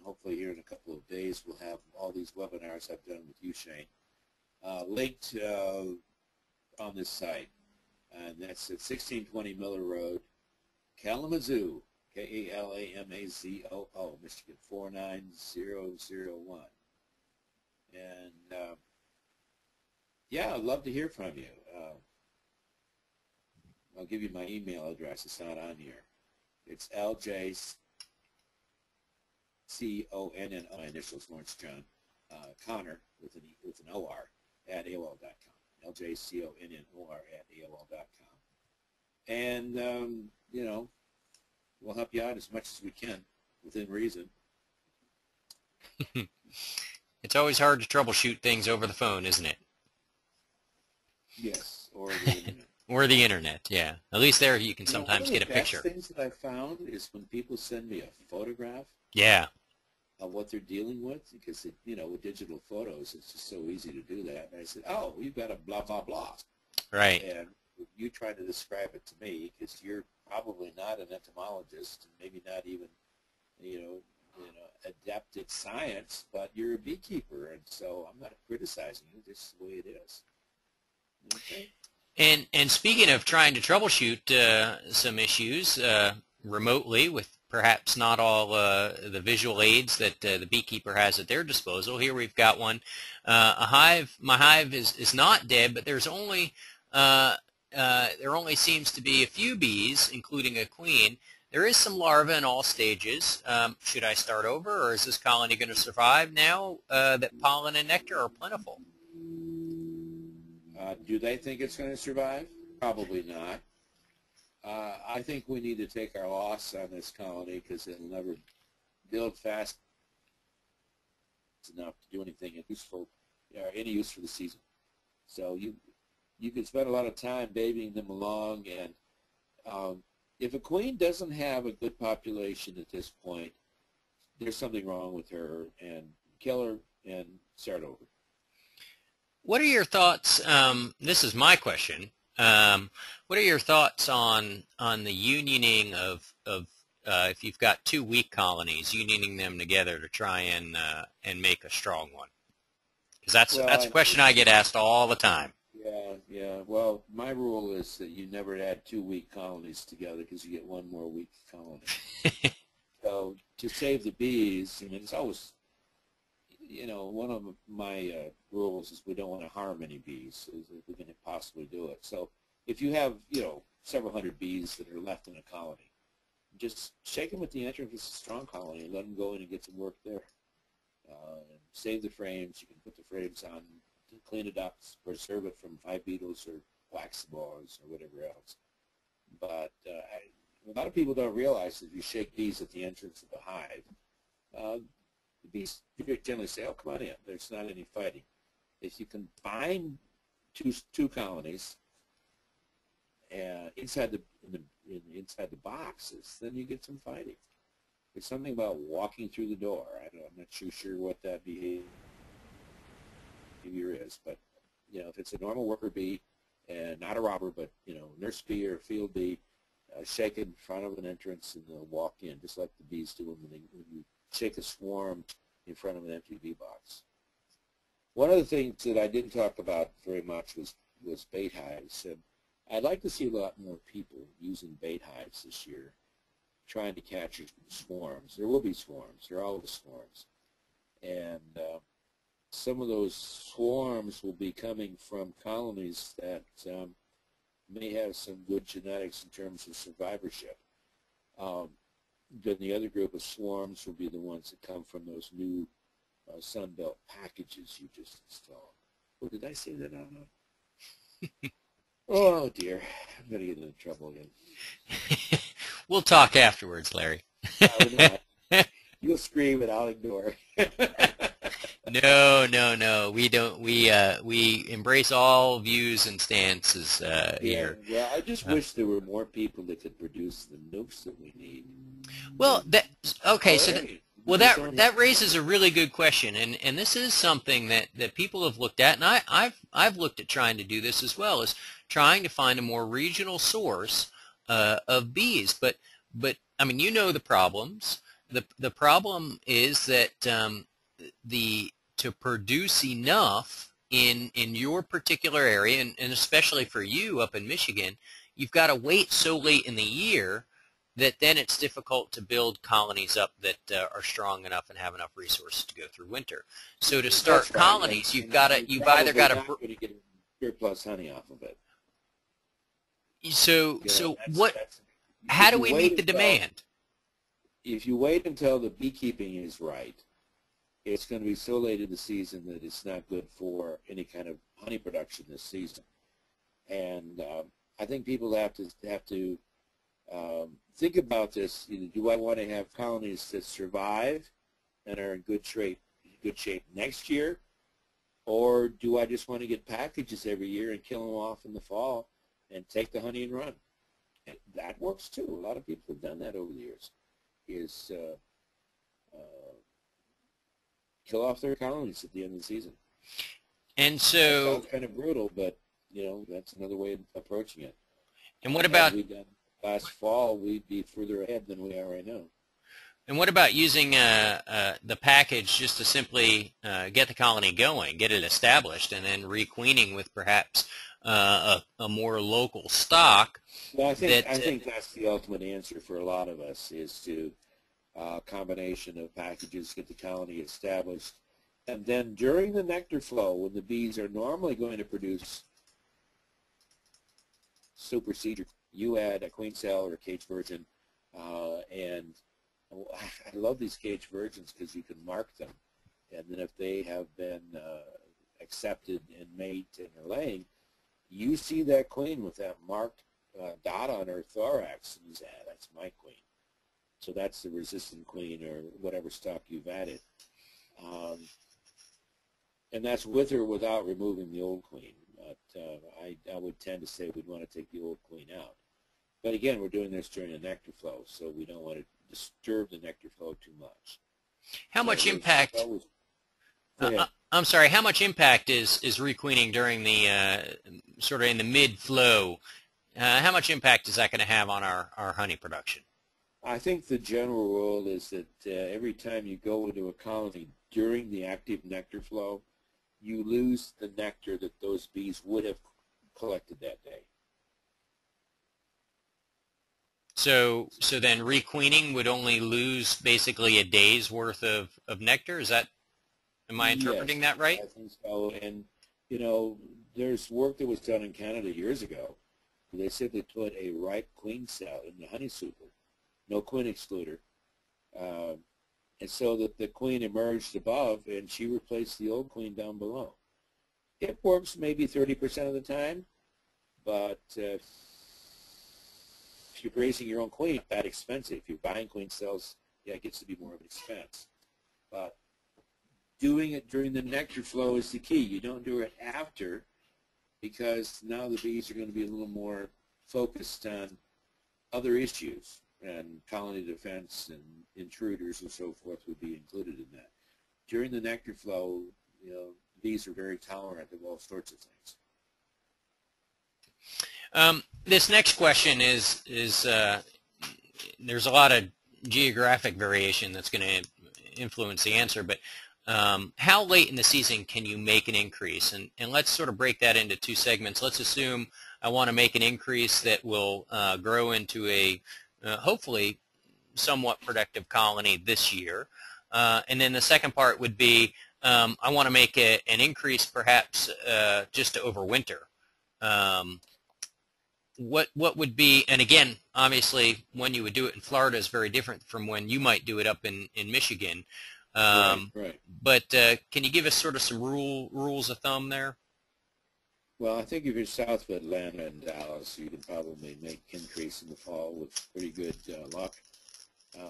hopefully here in a couple of days we'll have all these webinars I've done with you, Shane, linked on this site. And that's at 1620 Miller Road, Kalamazoo, K-A-L-A-M-A-Z-O-O, Michigan, 49001. And, yeah, I'd love to hear from you. I'll give you my email address. It's not on here. It's LJCONN, my initials, Lawrence John, Connor with an OR at AOL.com. LJCONNOR at AOL.com. And, you know, we'll help you out as much as we can within reason. It's always hard to troubleshoot things over the phone, isn't it? Yes, or the internet. Or the internet, yeah. At least there you can sometimes get a picture. One of the best things that I found is when people send me a photograph Yeah. of what they're dealing with, because, you know, with digital photos, it's just so easy to do that. And I said, oh, you've got a blah, blah, blah. Right. And you try to describe it to me, because you're probably not an entomologist, and maybe not even, you know, adept at science, but you're a beekeeper, and so I'm not criticizing you. This is the way it is. Okay. And speaking of trying to troubleshoot some issues remotely with perhaps not all the visual aids that the beekeeper has at their disposal, here we've got one. My hive is not dead, but there's only there only seems to be a few bees, including a queen. There is some larvae in all stages. Should I start over, or is this colony going to survive now that pollen and nectar are plentiful? Do they think it's going to survive? Probably not. I think we need to take our loss on this colony, because it'll never build fast enough to do anything useful, or any use for the season. So you can spend a lot of time babying them along, and if a queen doesn't have a good population at this point, there's something wrong with her, and kill her and start over. What are your thoughts? This is my question. What are your thoughts on the unioning of if you've got two weak colonies, unioning them together to try and make a strong one? Because that's a question I get asked all the time. Yeah. Well, my rule is that you never add two weak colonies together, because you get one more weak colony. So to save the bees, I mean, it's always, you know, one of my rules is we don't want to harm any bees if we can possibly do it. So if you have, you know, several hundred bees that are left in a colony, just shake them at the entrance. It's a strong colony, and let them go in and get some work there. And save the frames. You can put the frames on to clean it up, preserve it from hive beetles or wax moths or whatever else. But a lot of people don't realize that if you shake bees at the entrance of the hive, the bees generally say, oh, come on in. There's not any fighting. If you combine two colonies inside the boxes, then you get some fighting. There's something about walking through the door. I'm not too sure what that behavior is, but you know, if it's a normal worker bee and not a robber, but you know, nurse bee or field bee, shake it in front of an entrance and they'll walk in, just like the bees do when you shake a swarm in front of an empty bee box. One of the things that I didn't talk about very much was bait hives. I'd like to see a lot more people using bait hives this year, trying to capture swarms. There will be swarms. There are always swarms. And some of those swarms will be coming from colonies that may have some good genetics in terms of survivorship. Then the other group of swarms will be the ones that come from those new Sunbelt packages you just installed. Well, did I say that out loud? Oh, dear. I'm going to get into trouble again. We'll talk afterwards, Larry. You'll scream and I'll ignore. No. We don't. We embrace all views and stances here. Yeah, I just wish there were more people that could produce the nukes that we need. Well, that raises a really good question, and this is something that people have looked at, and I've looked at trying to do this as well, is trying to find a more regional source of bees. But I mean, you know the problems. The problem is that to produce enough in your particular area, and especially for you up in Michigan, you've got to wait so late in the year that then it's difficult to build colonies up that are strong enough and have enough resources to go through winter. So to start colonies, you've either got to get surplus honey off of it. So how do we meet the demand? If you wait until the beekeeping is right, it's going to be so late in the season that it's not good for any kind of honey production this season. And I think people have to think about this. You know, do I want to have colonies that survive and are in good shape next year, or do I just want to get packages every year and kill them off in the fall and take the honey and run? And that works too. A lot of people have done that over the years. Is kill off their colonies at the end of the season. And That so, sounds kind of brutal, but you know, that's another way of approaching it. and what Had about we done last fall, we'd be further ahead than we are right now. using the package just to simply get the colony going, get it established, and then requeening with perhaps a more local stock? Well, I That think that's the ultimate answer for a lot of us, is to combination of packages, get the colony established, and then during the nectar flow, when the bees are normally going to produce supersede, you add a queen cell or a cage virgin, and I love these cage virgins because you can mark them, and then if they have been accepted and mate and are laying, you see that queen with that marked dot on her thorax, and you say, ah, that's my queen. So that's the resistant queen or whatever stock you've added. And that's with or without removing the old queen. But I would tend to say we'd want to take the old queen out. But again, we're doing this during the nectar flow, so we don't want to disturb the nectar flow too much. how much impact? Go ahead. I'm sorry. How much impact is requeening during the sort of in the mid flow? How much impact is that going to have on our honey production? I think the general rule is that every time you go into a colony during the active nectar flow, you lose the nectar that those bees would have collected that day. So then requeening would only lose basically a day's worth of nectar? Am I interpreting that right? I think so. And, you know, there's work that was done in Canada years ago. They simply put a ripe queen cell in the honey super, no queen excluder, and so that the queen emerged above and she replaced the old queen down below. It works maybe 30% of the time, but if you're raising your own queen, it's that expensive. If you're buying queen cells, yeah, it gets to be more of an expense. But doing it during the nectar flow is the key. You don't do it after, because now the bees are going to be a little more focused on other issues, and colony defense and intruders and so forth would be included in that. During the nectar flow, you know, bees are very tolerant of all sorts of things. This next question is there's a lot of geographic variation that's going to influence the answer, but how late in the season can you make an increase? And let's sort of break that into two segments. Let's assume I want to make an increase that will grow into a hopefully somewhat productive colony this year. And then the second part would be I want to make an increase perhaps just to overwinter. What would be, and again, obviously when you would do it in Florida is very different from when you might do it up in Michigan. Right. But can you give us sort of some rules of thumb there? Well, I think if you're south of Atlanta and Dallas, you can probably make increase in the fall with pretty good luck.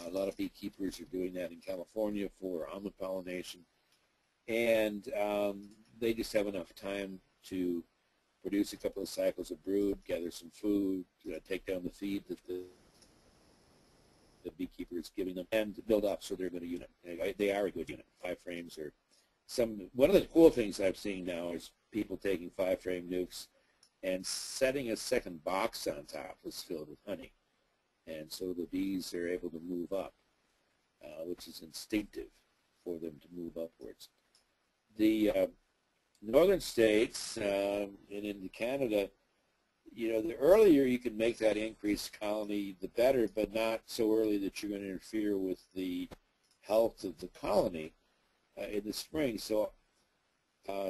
A lot of beekeepers are doing that in California for almond pollination, and they just have enough time to produce a couple of cycles of brood, gather some food, take down the feed that the beekeeper is giving them, and build up so they're a good unit. They are a good unit. 5 frames are one of the cool things I've seen now is people taking 5-frame nukes and setting a second box on top that's filled with honey. And so the bees are able to move up, which is instinctive for them to move upwards. The northern states and into Canada, you know, the earlier you can make that increased colony, the better, but not so early that you're going to interfere with the health of the colony in the spring. So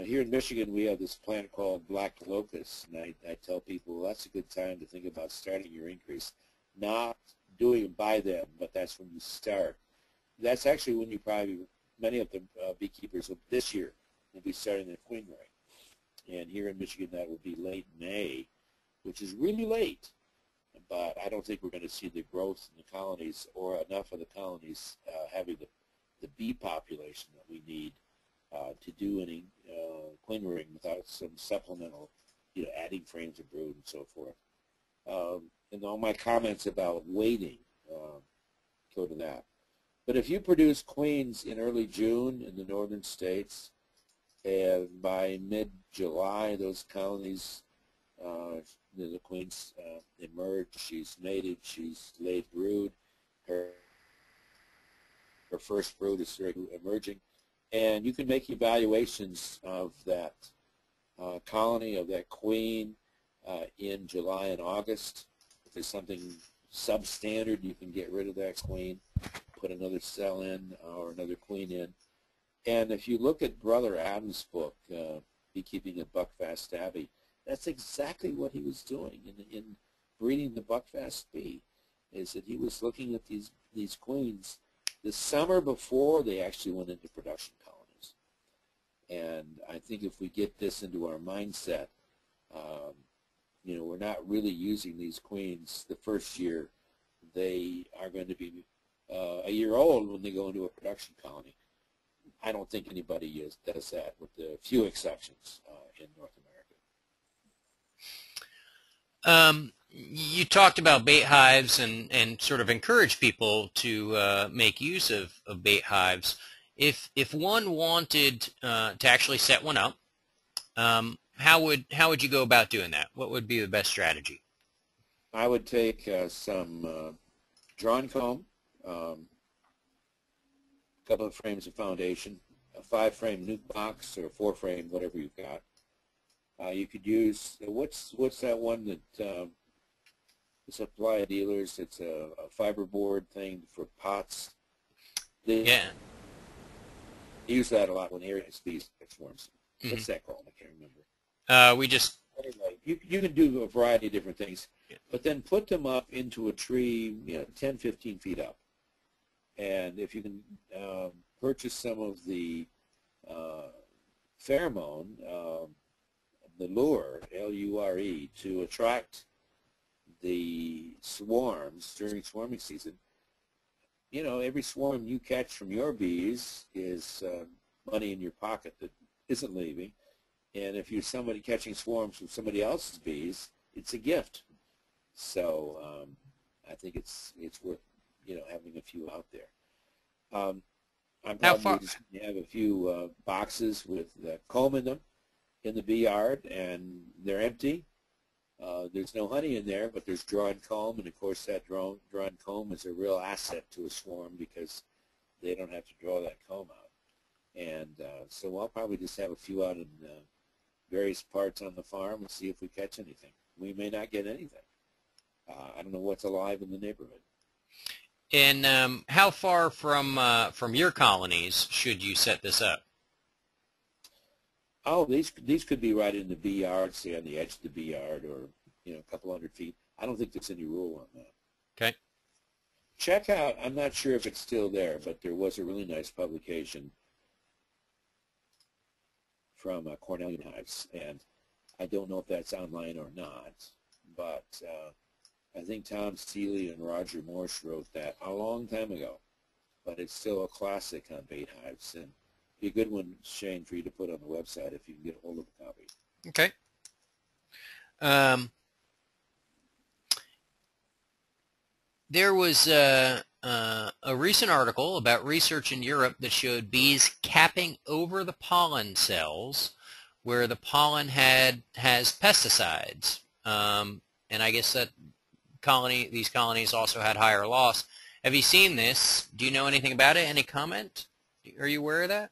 here in Michigan, we have this plant called black locust, and I tell people, well, that's a good time to think about starting your increase. Not doing it by them, but that's when you start. That's actually when you probably many of the beekeepers this year will be starting their queen rearing. And here in Michigan, that will be late May, which is really late. But I don't think we're going to see the growth in the colonies or enough of the colonies having the bee population that we need to do any queen rearing without some supplemental, adding frames of brood and so forth. And all my comments about waiting go to that. But if you produce queens in early June in the northern states, and by mid-July those colonies, the queen's emerge, she's mated, she's laid brood, her first brood is emerging, and you can make evaluations of that colony, of that queen, in July and August. If there's something substandard, you can get rid of that queen, put another cell in or another queen in. And if you look at Brother Adams' book, Beekeeping at Buckfast Abbey, that's exactly what he was doing in breeding the Buckfast bee, is that he was looking at these queens the summer before they actually went into production colonies. And I think if we get this into our mindset, we're not really using these queens the first year. They are going to be a year old when they go into a production colony. I don't think anybody does that, with a few exceptions in North America. You talked about bait hives and sort of encourage people to make use of bait hives. If one wanted to actually set one up, how would you go about doing that? What would be the best strategy? I would take some drawn comb, a couple of frames of foundation, a 5-frame nuke box or a 4-frame, whatever you've got. You could use, what's that one that supply dealers? It's a fiberboard thing for pots. They use that a lot when area bees swarms. Mm-hmm. What's that called? I can't remember. Anyway, you can do a variety of different things, but then put them up into a tree, 10, 15 feet up. And if you can purchase some of the pheromone, the lure, L-U-R-E, to attract the swarms during swarming season, every swarm you catch from your bees is money in your pocket that isn't leaving. And if you're somebody catching swarms from somebody else's bees, it's a gift. So I think it's worth having a few out there. I'm probably just going to have a few boxes with comb in them in the bee yard, and they're empty. There's no honey in there, but there's drawn comb, and of course that drawn comb is a real asset to a swarm because they don't have to draw that comb out. And so I'll probably just have a few out in various parts on the farm and see if we catch anything. We may not get anything. I don't know what's alive in the neighborhood. And how far from your colonies should you set this up? Oh, these could be right in the bee yard, say on the edge of the bee yard, or a couple hundred feet. I don't think there's any rule on that. Okay. Check out, I'm not sure if it's still there, but there was a really nice publication from Cornelian Hives, and I don't know if that's online or not, but I think Tom Seeley and Roger Morse wrote that a long time ago, but it's still a classic on bait hives, and be a good one, Shane, for you to put on the website if you can get a hold of a copy. Okay. There was a recent article about research in Europe that showed bees capping over the pollen cells where the pollen has pesticides, and I guess that these colonies also had higher loss. Have you seen this? Do you know anything about it? Any comment? Are you aware of that?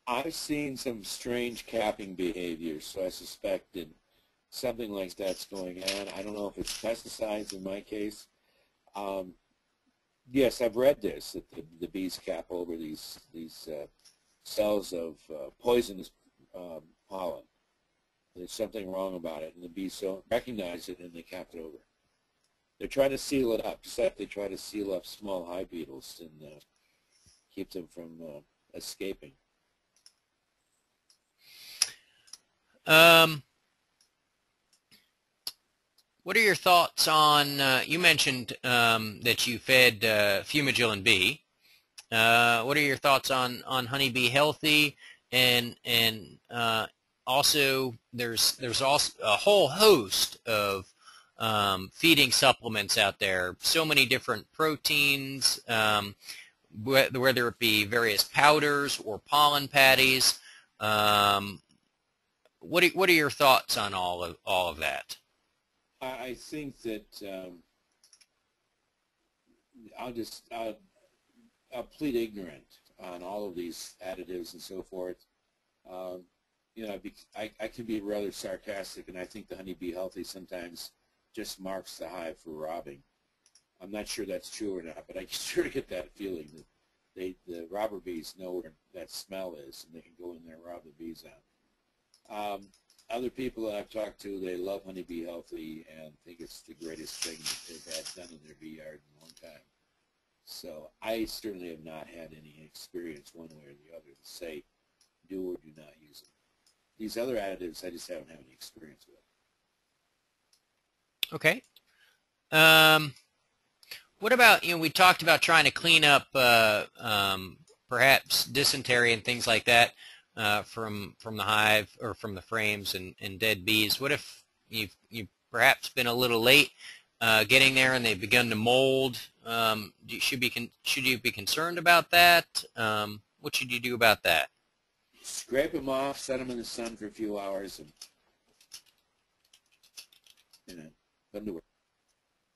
I've seen some strange capping behavior, so I suspect that something like that's going on. I don't know if it's pesticides in my case. Yes, I've read this, that the bees cap over these cells of poisonous pollen. There's something wrong about it, and the bees don't recognize it, and they cap it over. They're trying to seal it up, just like they try to seal up small hive beetles and keep them from escaping. What are your thoughts on, you mentioned that you fed Fumagillin B. What are your thoughts on Honeybee Healthy, and also there's also a whole host of feeding supplements out there, so many different proteins, whether it be various powders or pollen patties. What are your thoughts on all of that? I think that I'll plead ignorant on all of these additives and so forth. You know, I can be rather sarcastic, and I think the Honeybee Healthy sometimes just marks the hive for robbing. I'm not sure that's true or not, but I sure get that feeling that the robber bees know where that smell is, and they can go in there and rob the bees out. Other people that I've talked to, they love Honeybee Healthy and think it's the greatest thing that they've had done in their bee yard in a long time. So I certainly have not had any experience one way or the other to say do or do not use them. These other additives I just haven't had any experience with. Okay. What about, we talked about trying to clean up perhaps dysentery and things like that from the hive or from the frames and dead bees. What if you've perhaps been a little late getting there and they've begun to mold? Should you be concerned about that? What should you do about that? Scrape them off, set them in the sun for a few hours, and put them to work.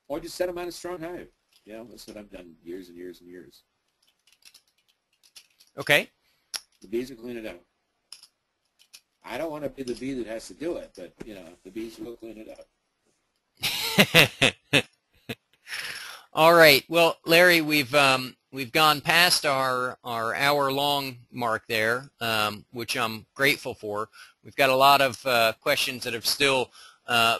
Or just set them on a strong hive. You know, that's what I've done years and years and years. Okay. The bees will clean it up. I don't want to be the bee that has to do it, but, the bees will clean it up. All right. Well, Larry, we've gone past our hour-long mark there, which I'm grateful for. We've got a lot of questions that are still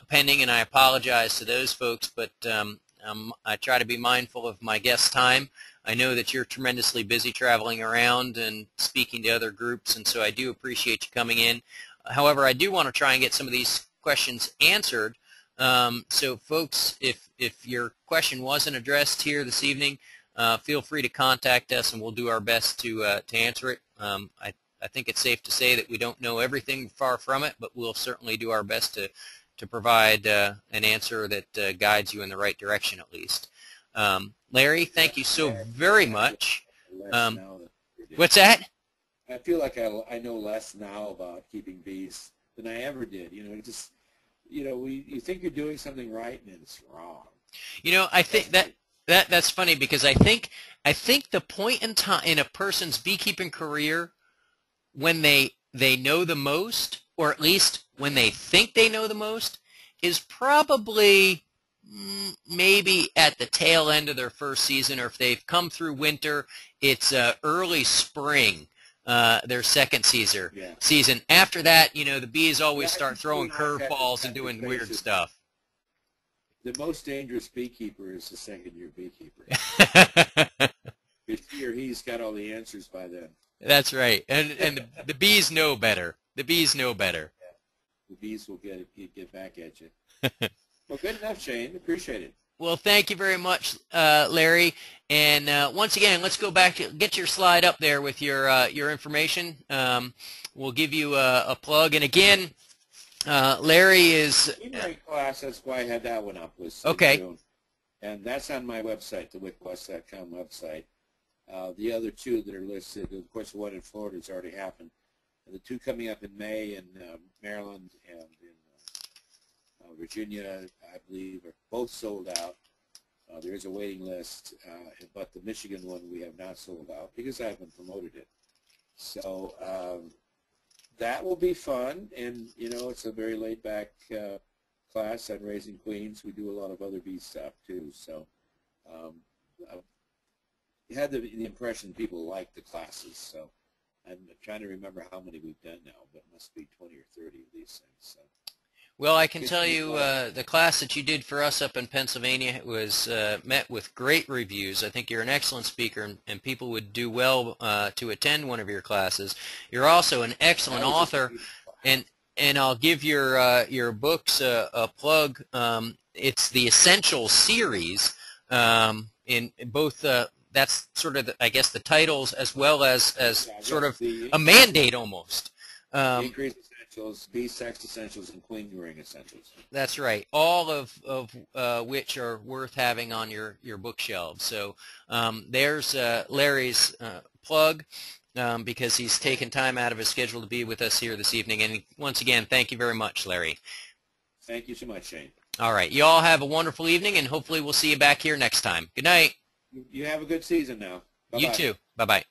pending, and I apologize to those folks, but I try to be mindful of my guest time. I know that you're tremendously busy traveling around and speaking to other groups, and so I do appreciate you coming in. However, I do want to try and get some of these questions answered. So folks, if your question wasn't addressed here this evening, feel free to contact us and we'll do our best to answer it. I think it's safe to say that we don't know everything, far from it, but we'll certainly do our best to provide an answer that guides you in the right direction at least. Larry, thank you so very much. What's that? I feel like I know less now about keeping bees than I ever did. You think you're doing something right and it's wrong. I think that's funny, because I think the point in time in a person's beekeeping career when they know the most, or at least when they think they know the most, is probably maybe at the tail end of their first season, or if they've come through winter, it's early spring, their second season. Yeah. After that, the bees always start throwing curveballs and doing weird stuff. The most dangerous beekeeper is the second-year beekeeper. He or he's got all the answers by then. That's right, and the bees know better. The bees know better. Yeah. The bees will get back at you. Well, good enough, Shane. Appreciate it. Well, thank you very much, Larry. And once again, let's go back to get your slide up there with your information. We'll give you a plug. And again, Larry is class. That's why I had that one up. Was okay. June. And that's on my website, the wickwest.com website. The other two that are listed, of course, the one in Florida has already happened. And the two coming up in May in Maryland and in Virginia, I believe, are both sold out. There is a waiting list, but the Michigan one we have not sold out because I haven't promoted it. So that will be fun, and it's a very laid-back class on raising queens. We do a lot of other bee stuff too. So I had the impression people like the classes. So I'm trying to remember how many we've done now, but it must be 20 or 30 of these things. So. Well, I can Good tell to you the class that you did for us up in Pennsylvania was met with great reviews. I think you're an excellent speaker, and people would do well to attend one of your classes. You're also an excellent That was just a author, beautiful class. and I'll give your books a plug. It's the Essential series in both. That's sort of, I guess, the titles as well as Yeah, sort of the a mandate almost. increase essentials, bee sex essentials, and queen ring essentials. That's right. All of which are worth having on your bookshelves. So there's Larry's plug because he's taken time out of his schedule to be with us here this evening. And once again, thank you very much, Larry. Thank you so much, Shane. All right. You all have a wonderful evening, and hopefully we'll see you back here next time. Good night. You have a good season now. Bye-bye. You too. Bye-bye.